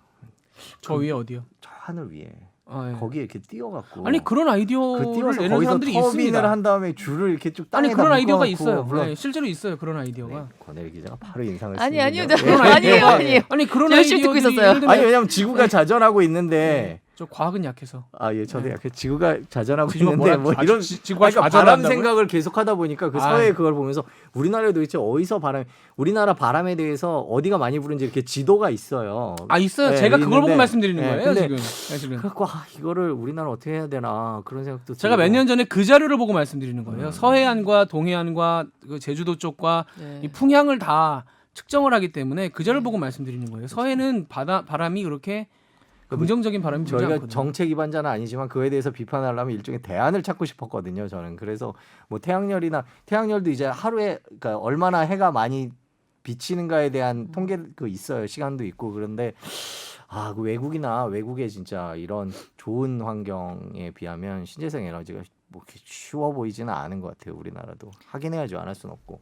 저 위에 어디요? 저 하늘 위에 아, 예. 거기에 이렇게 띄워갖고. 아니 그런 그 아이디어를 띄워서 내는 거기서 사람들이 터빈을 있습니다. 한 다음에 줄을 이렇게 쭉 아니 땅에다 그런 아이디어가 묶어놓고 있어요. 물론 네, 실제로 있어요 그런 아이디어가. 권혜리 기자가 바로 인상을 아니 쓰는군요. 아니요. 네. 저, 아니에요. 아니에요. 아니 그런 저 열심히 듣고 아이디어들이 있었어요. 예를 들면 아니 왜냐면 지구가 자전하고 있는데 저 과학은 약해서. 예 저도 약간 지구가 자전하고 지구가 있는데 뭐라- 뭐 아, 이런 지구가 그러니까 바람 좌절한다고요? 생각을 계속하다 보니까 그 아. 서해 그걸 보면서 우리나라에 도대체 어디서 우리나라 바람에 대해서 어디가 많이 부는지 이렇게 지도가 있어요. 아 있어요. 네, 제가 그걸 보고 있는데, 말씀드리는 네, 거예요 근데 지금. 네, 지금. 그래갖고 이거를 우리나라 어떻게 해야 되나 그런 생각도 제가 몇 들고. 년 전에 그 자료를 보고 말씀드리는 거예요. 서해안과 동해안과 그 제주도 쪽과 네. 이 풍향을 다 측정을 하기 때문에 그 자료를 보고 말씀드리는 거예요. 서해는 바람이 그렇게 긍정적인 바람이 불지 저희가 않거든요. 정책 위반자는 아니지만 그에 대해서 비판하려면 일종의 대안을 찾고 싶었거든요. 저는 그래서 뭐 태양열도 이제 하루에 그러니까 얼마나 해가 많이 비치는가에 대한 통계 있어요. 시간도 있고 그런데 그 외국에 진짜 이런 좋은 환경에 비하면 신재생 에너지가 뭐 이렇게 쉬워 보이지는 않은 것 같아요. 우리나라도 하긴 해야죠. 안 할 수는 없고.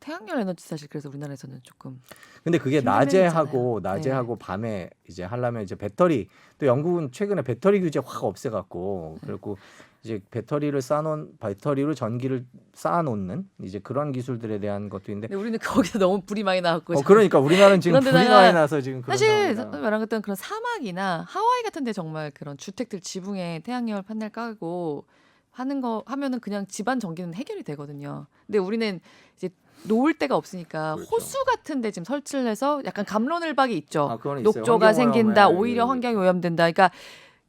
태양열 에너지 사실 그래서 우리나라에서는 조금 근데 그게 힘든 낮에 일이잖아요. 하고 밤에 이제 하려면 이제 배터리 또 영국은 최근에 배터리 규제 확 없애갖고 그리고 이제 배터리로 전기를 쌓아놓는 이제 그런 기술들에 대한 것도 있는데 근데 우리는 거기서 너무 불이 많이 나왔고 그러니까 우리나라는 지금 불이 그런데다가 많이 나서 지금 그런 사실 상황이라. 말한 것처럼 그런 사막이나 하와이 같은데 정말 그런 주택들 지붕에 태양열 판넬 깔고 하면은 그냥 집안 전기는 해결이 되거든요. 근데 우리는 이제 놓을 데가 없으니까 그렇죠. 호수 같은데 지금 설치를 해서 약간 갑론을박이 있죠. 그건 있어요. 녹조가 환경 생긴다. 오염에 오히려 환경이 오염된다. 그러니까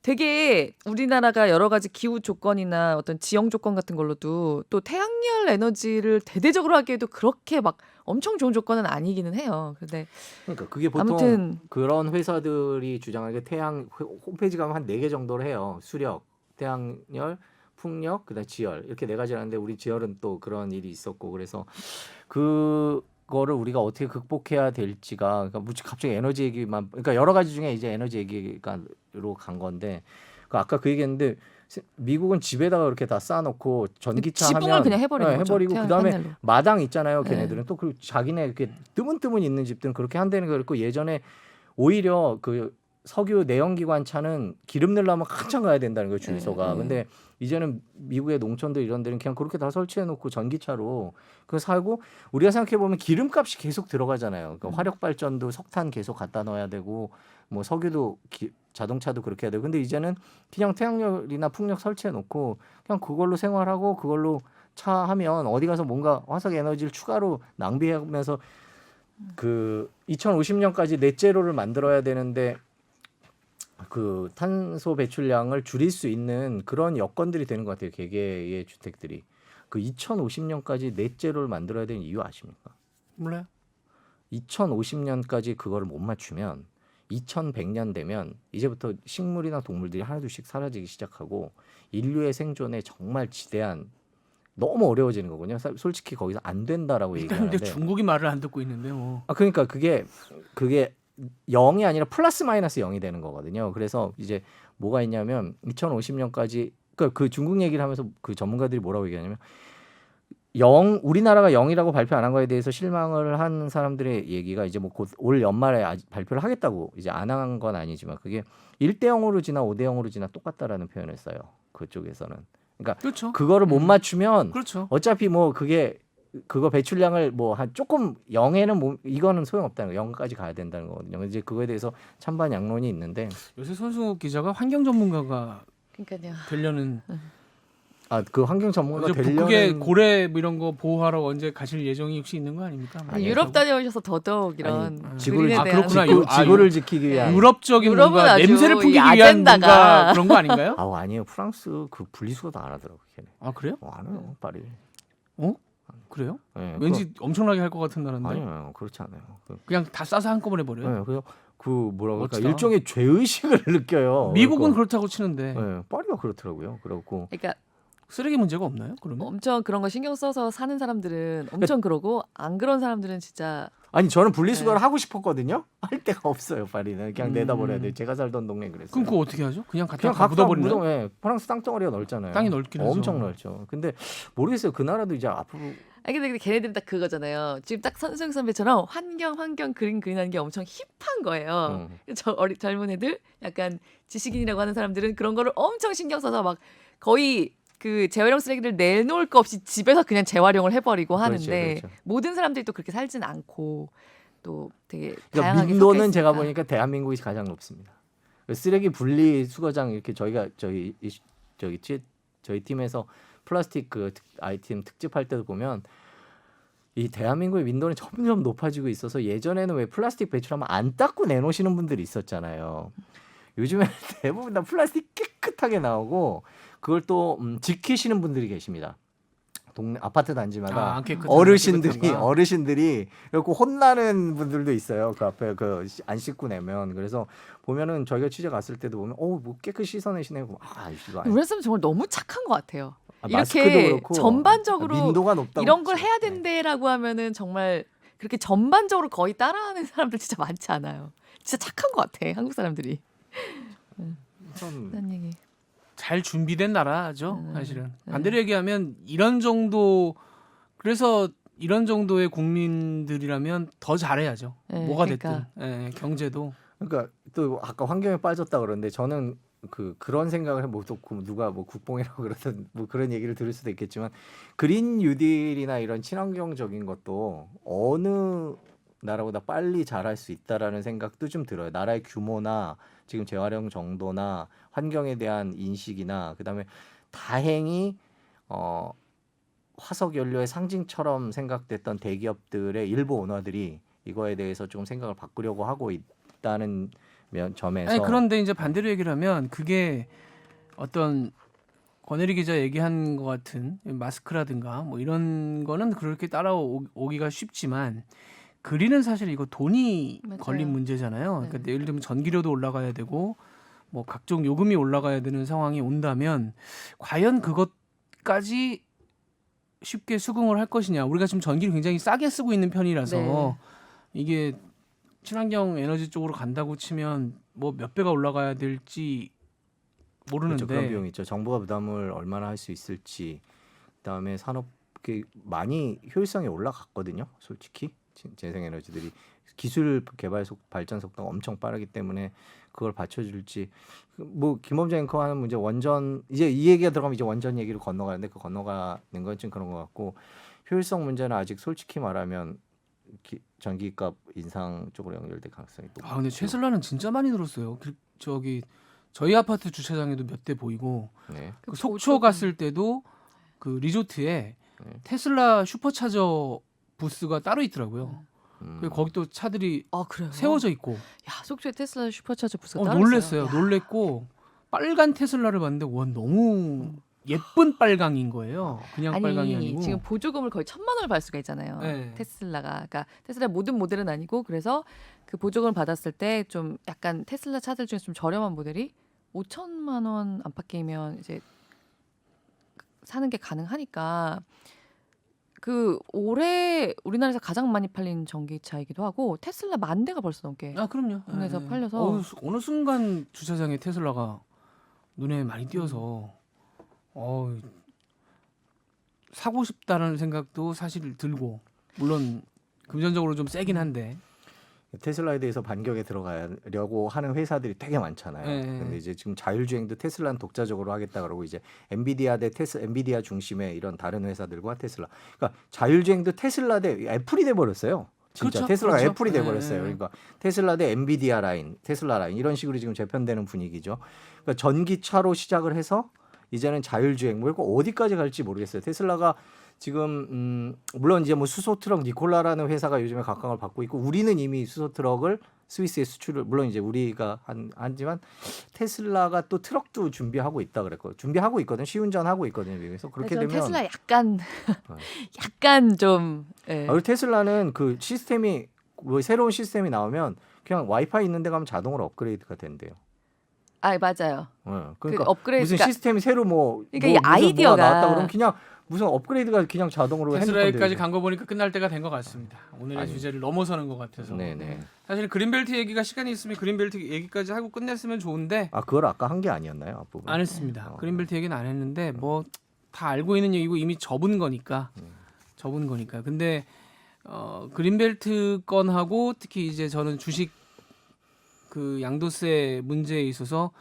되게 우리나라가 여러 가지 기후 조건이나 어떤 지형 조건 같은 걸로도 또 태양열 에너지를 대대적으로 하기에도 그렇게 막 엄청 좋은 조건은 아니기는 해요. 근데 그러니까 그게 보통 아무튼 그런 회사들이 주장하는 게 홈페이지 가면 한 4개 정도를 해요. 수력, 태양열, 풍력, 그다음 지열 이렇게 4가지를 하는데 우리 지열은 또 그런 일이 있었고 그래서 그거를 우리가 어떻게 극복해야 될지가 그러니까 갑자기 에너지 얘기만 그러니까 여러 가지 중에 이제 에너지 얘기가로 간 건데 아까 그 얘기했는데 미국은 집에다가 이렇게 다 쌓아놓고 전기차 지붕을 하면 그냥 해버리는 거죠. 해버리고 태양 그다음에 판넬로. 마당 있잖아요. 네. 걔네들은 또 그리고 자기네 이렇게 뜨문뜨문 있는 집들은 그렇게 한다는 거 그랬고 예전에 오히려 그 석유 내연기관 차는 기름 넣으려면 한참 가야 된다는 거예요 주유소가. 근데 이제는 미국의 농촌들 이런 데는 그냥 그렇게 다 설치해놓고 전기차로 그거 살고 우리가 생각해 보면 기름값이 계속 들어가잖아요. 그러니까 화력 발전도 석탄 계속 갖다 넣어야 되고 뭐 석유도 자동차도 그렇게 해야 되고. 근데 이제는 그냥 태양열이나 풍력 설치해놓고 그냥 그걸로 생활하고 그걸로 차 하면 어디 가서 뭔가 화석 에너지를 추가로 낭비하면서 그 2050년까지 넷제로를 만들어야 되는데. 그 탄소 배출량을 줄일 수 있는 그런 여건들이 되는 것 같아요. 개개의 주택들이. 그 2050년까지 넷제로를 만들어야 되는 이유 아십니까? 몰라요. 2050년까지 그거를 못 맞추면 2100년 되면 이제부터 식물이나 동물들이 하나둘씩 사라지기 시작하고 인류의 생존에 정말 지대한 너무 어려워지는 거군요. 솔직히 거기서 안 된다라고 근데 얘기하는데. 중국이 말을 안 듣고 있는데 뭐. 그러니까 그게 0이 아니라 플러스 마이너스 0이 되는 거거든요. 그래서 이제 뭐가 있냐면 2050년까지 그 중국 얘기를 하면서 그 전문가들이 뭐라고 얘기하냐면 우리나라가 0이라고 발표 안 한 거에 대해서 실망을 한 사람들의 얘기가 이제 뭐 곧 올 연말에 발표를 하겠다고 이제 안 한 건 아니지만 그게 1대 0으로 지나 5대 0으로 지나 똑같다라는 표현을 써요. 그쪽에서는. 그러니까 그렇죠. 그거를 못 맞추면 그렇죠. 어차피 뭐 그게 그거 배출량을 뭐 한 조금 0에는 뭐 이거는 소용없다는 거 0까지 가야 된다는 거거든요. 이제 그거에 대해서 찬반 양론이 있는데 요새 손승욱 기자가 환경 전문가가 그러니까요. 되려는 그 환경 전문가가 이제 되려는 북극의 고래 뭐 이런 거 보호하러 언제 가실 예정이 혹시 있는 거 아닙니까? 아니, 유럽 다녀오셔서 더더욱 이런 아니, 지구를 그린에 아, 대한 그렇구나. 지구를 지키기 위한 유럽적인 유럽은 뭔가 아주 냄새를 이 풍기기 위한 아젠다가. 뭔가 그런 거 아닌가요? 아니에요. 프랑스 그 분리수거도 안 하더라고 걔네. 아 그래요? 안 해요. 파리. 그래요? 네, 왠지 엄청나게 할 것 같은 나라인데 아니요. 그렇지 않아요. 그냥 다 싸서 한꺼번에 버려요. 네, 그래서 그 뭐라고 할까 멋지다. 일종의 죄의식을 느껴요. 미국은 그러니까, 그렇다고 치는데 네, 파리가 그렇더라고요. 그래갖고 그러니까 쓰레기 문제가 없나요? 그러면? 엄청 그런 거 신경 써서 사는 사람들은 엄청 그러고 안 그런 사람들은 진짜 아니 저는 분리수거를 하고 싶었거든요. 할 데가 없어요. 파리는 그냥 내다 버려야 돼. 제가 살던 동네 그랬어요. 그럼 그거 어떻게 하죠? 그냥 갖다 그냥 다 각각 묻어버리나요? 묻어, 예. 프랑스 땅덩어리가 넓잖아요. 땅이 넓긴 하죠. 엄청 넓죠. 근데 모르겠어요. 그 나라도 이제 앞으로 아니 근데 걔네들은 딱 그거잖아요. 지금 딱 선수영 선배처럼 환경 그림 그리는 게 엄청 힙한 거예요. 저 젊은 애들 약간 지식인이라고 하는 사람들은 그런 거를 엄청 신경 써서 막 거의 그 재활용 쓰레기를 내놓을 거 없이 집에서 그냥 재활용을 해버리고 하는데 그렇죠. 모든 사람들이 또 그렇게 살진 않고 또 되게 그러니까 다양하게 민도는 섞여 제가 있으니까. 보니까 대한민국이 가장 높습니다. 쓰레기 분리 수거장 이렇게 저희가 저희 팀에서 플라스틱 그 아이템 특집할 때도 보면 이 대한민국의 민도는 점점 높아지고 있어서 예전에는 왜 플라스틱 배출하면 안 닦고 내놓으시는 분들이 있었잖아요. 요즘에는 대부분 다 플라스틱 깨끗하게 나오고 그걸 또 지키시는 분들이 계십니다. 동네 아파트 단지마다 깨끗한 어르신들이 깨끗한 거. 그리고 혼나는 분들도 있어요. 그 앞에 그 안 씻고 내면 그래서 보면은 저희가 취재 갔을 때도 보면 뭐 깨끗이 씻어내시네. 이거 아니- 우리 사람 정말 너무 착한 것 같아요. 마스크도 이렇게 그렇고 전반적으로 민도가 높다고 이런 걸 그랬죠. 해야 네. 된대라고 하면은 정말 그렇게 전반적으로 거의 따라하는 사람들 진짜 많지 않아요. 진짜 착한 것 같아 한국 사람들이. 참 딴 얘기. 잘 준비된 나라죠, 사실은. 네. 반대로 얘기하면 이런 정도 그래서 이런 정도의 국민들이라면 더 잘해야죠. 네, 뭐가 그러니까. 됐든 경제도. 그러니까 또 아까 환경에 빠졌다 그러는데 저는 그런 생각을 뭐또 누가 뭐 국뽕이라고 그러든 뭐 그런 얘기를 들을 수도 있겠지만 그린 뉴딜이나 이런 친환경적인 것도 어느 나라보다 빨리 잘할 수 있다라는 생각도 좀 들어요. 나라의 규모나 지금 재활용 정도나 환경에 대한 인식이나 그다음에 다행히 화석 연료의 상징처럼 생각됐던 대기업들의 일부 오너들이 이거에 대해서 좀 생각을 바꾸려고 하고 있다는 점에서 아니, 그런데 이제 반대로 얘기를 하면 그게 어떤 권혜리 기자 얘기한 것 같은 마스크라든가 뭐 이런 거는 그렇게 따라오기가 쉽지만 그리는 사실 이거 돈이 맞아요. 걸린 문제잖아요. 네. 그러니까 예를 들면 전기료도 올라가야 되고 뭐 각종 요금이 올라가야 되는 상황이 온다면 과연 그것까지 쉽게 수긍을 할 것이냐. 우리가 지금 전기를 굉장히 싸게 쓰고 있는 편이라서 네. 이게 친환경 에너지 쪽으로 간다고 치면 뭐 몇 배가 올라가야 될지 모르는데 그렇죠. 그런 비용이 있죠. 정부가 부담을 얼마나 할 수 있을지 그다음에 산업계 많이 효율성이 올라갔거든요. 솔직히 재생에너지들이 기술 개발 발전 속도가 엄청 빠르기 때문에 그걸 받쳐줄지 뭐 김범재 앵커 하는 문제 원전 이제 이 얘기가 들어가면 이제 원전 얘기로 건너가는데 그 건너가는 건 좀 그런 것 같고 효율성 문제는 아직 솔직히 말하면 전기값 인상 쪽으로 연결될 가능성이 높죠. 근데 테슬라는 진짜 많이 늘었어요. 저희 아파트 주차장에도 몇 대 보이고 네. 그 속초 갔을 때도 그 리조트에 네. 테슬라 슈퍼차저 부스가 따로 있더라고요. 거기 또 차들이 그래요. 세워져 있고 야 속초에 테슬라 슈퍼차저 부스가 따로 놀랬어요. 있어요. 야. 놀랬고 빨간 테슬라를 봤는데 와 너무 예쁜 빨강인 거예요. 그냥 빨강이 아니고. 지금 보조금을 거의 1,000만 원을 받을 수가 있잖아요. 네. 테슬라가. 그러니까 테슬라 모든 모델은 아니고 그래서 그 보조금을 받았을 때 좀 약간 테슬라 차들 중에서 좀 저렴한 모델이 5천만 원 안팎이면 이제 사는 게 가능하니까 그 올해 우리나라에서 가장 많이 팔린 전기차이기도 하고 테슬라 10,000대가 벌써 넘게 그럼요. 국내에서 팔려서 어느 순간 주차장에 테슬라가 눈에 많이 띄어서 사고 싶다는 생각도 사실 들고 물론 금전적으로 좀 세긴 한데 테슬라에 대해서 반격에 들어가려고 하는 회사들이 되게 많잖아요. 네. 근데 이제 지금 자율주행도 테슬라는 독자적으로 하겠다 그러고 이제 엔비디아 대 엔비디아 중심의 이런 다른 회사들과 테슬라. 그러니까 자율주행도 테슬라 대 애플이 돼 버렸어요. 진짜 그렇죠, 테슬라가 그렇죠. 애플이 돼 버렸어요. 네. 그러니까 테슬라 대 엔비디아 라인, 테슬라 라인 이런 식으로 지금 재편되는 분위기죠. 그러니까 전기차로 시작을 해서 이제는 자율주행 뭐 이거 어디까지 갈지 모르겠어요. 테슬라가 지금 물론 이제 뭐 수소 트럭 니콜라라는 회사가 요즘에 각광을 받고 있고 우리는 이미 수소 트럭을 스위스에 수출을 물론 이제 우리가 하지만 테슬라가 또 트럭도 준비하고 있다 그랬고 준비하고 있거든. 시운전 하고 있거든요. 그래서 그렇게 저는 되면 테슬라 약간 좀 예. 그리고 테슬라는 그 시스템이 뭐 새로운 시스템이 나오면 그냥 와이파이 있는 데 가면 자동으로 업그레이드가 된대요. 아 맞아요. 그러니까 그 업그레이드가 무슨 시스템이 새로 뭐 그러니까 이 무슨 뭐가 아이디어가 나왔다 그러면 그냥 무슨 업그레이드가 그냥 자동으로 테슬라에까지 간 거 보니까 끝날 때가 된 것 같습니다. 오늘의 아니. 주제를 넘어서는 것 같아서. 네네. 사실 그린벨트 얘기가 시간이 있으면 그린벨트 얘기까지 하고 끝냈으면 좋은데 아 그걸 아까 한 게 아니었나요 앞부분? 안 했습니다. 그린벨트 얘기는 안 했는데 뭐 다 알고 있는 얘기고 이미 접은 거니까 접은 거니까. 근데 그린벨트 건하고 특히 이제 저는 주식 그 양도세 문제에 있어서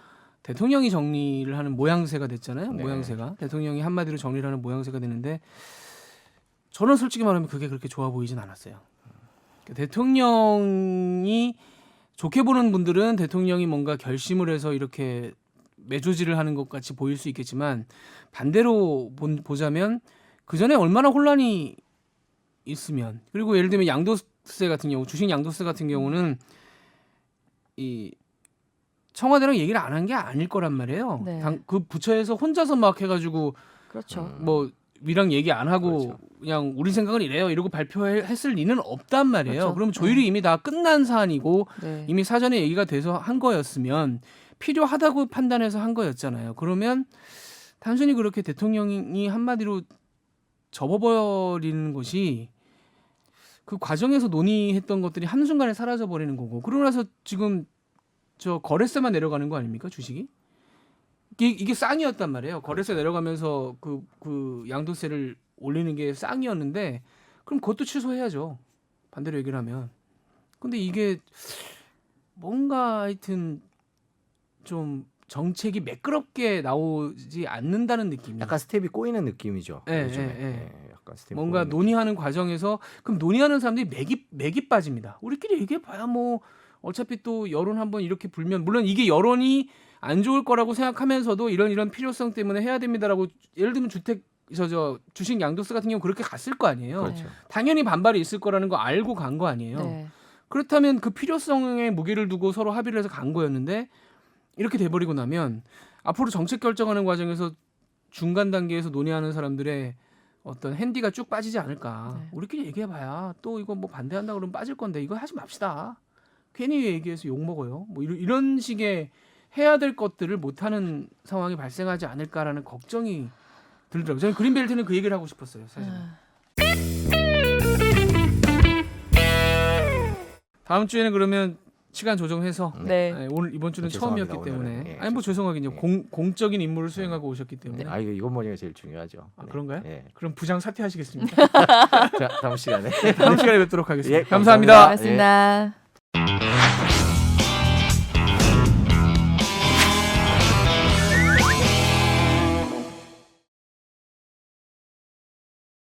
대통령이 정리를 하는 모양새가 됐잖아요. 네. 모양새가 대통령이 한마디로 정리를 하는 모양새가 되는데 저는 솔직히 말하면 그게 그렇게 좋아 보이진 않았어요. 대통령이 좋게 보는 분들은 대통령이 뭔가 결심을 해서 이렇게 매조지를 하는 것 같이 보일 수 있겠지만 반대로 보자면 그 전에 얼마나 혼란이 있으면 그리고 예를 들면 양도세 같은 경우 주식 양도세 같은 경우는 이 청와대랑 얘기를 안 한 게 아닐 거란 말이에요. 네. 그 부처에서 혼자서 막 해가지고 그렇죠. 뭐 위랑 얘기 안 하고 그렇죠. 그냥 우리 생각은 이래요 이러고 발표했을 리는 없단 말이에요. 그렇죠. 그럼 조율이 이미 다 끝난 사안이고 네. 이미 사전에 얘기가 돼서 한 거였으면 필요하다고 판단해서 한 거였잖아요. 그러면 단순히 그렇게 대통령이 한마디로 접어버리는 것이 그 과정에서 논의했던 것들이 한순간에 사라져 버리는 거고 그러고 나서 지금 저 거래세만 내려가는 거 아닙니까 주식이? 이게 쌍이었단 말이에요. 거래세 내려가면서 그 양도세를 올리는 게 쌍이었는데 그럼 그것도 취소해야죠. 반대로 얘기를 하면. 근데 이게 뭔가 하여튼 좀 정책이 매끄럽게 나오지 않는다는 느낌이. 약간 스텝이 꼬이는 느낌이죠. 예, 요즘에. 예, 예. 예, 약간 스텝이 뭔가 꼬이는 논의하는 과정에서 그럼 논의하는 사람들이 맥이 빠집니다. 우리끼리 얘기해봐야 뭐 어차피 또 여론 한번 이렇게 불면 물론 이게 여론이 안 좋을 거라고 생각하면서도 이런 필요성 때문에 해야 됩니다라고 예를 들면 주식 양도세 같은 경우 그렇게 갔을 거 아니에요. 그렇죠. 당연히 반발이 있을 거라는 거 알고 간 거 아니에요. 네. 그렇다면 그 필요성에 무게를 두고 서로 합의를 해서 간 거였는데 이렇게 돼버리고 나면 앞으로 정책 결정하는 과정에서 중간 단계에서 논의하는 사람들의 어떤 핸디가 쭉 빠지지 않을까. 네. 우리끼리 얘기해봐야 또 이거 뭐 반대한다 그러면 빠질 건데 이거 하지 맙시다. 괜히 얘기해서 욕 먹어요. 뭐 이런 식의 해야 될 것들을 못하는 상황이 발생하지 않을까라는 걱정이 들더라고요. 저는 그린벨트는 그 얘기를 하고 싶었어요. 사실. 다음 주에는 그러면 시간 조정해서 네. 오늘 이번 주는 죄송합니다, 처음이었기 때문에 오늘은. 예, 아니 뭐 죄송하긴 예. 공적인 임무를 수행하고 오셨기 때문에 아 이건 뭐냐가 제일 중요하죠. 아, 그런가요? 예. 그럼 부장 사퇴하시겠습니다. 자 다음 시간에 다음 시간에 뵙도록 하겠습니다. 예, 감사합니다. 감사합니다. 고맙습니다.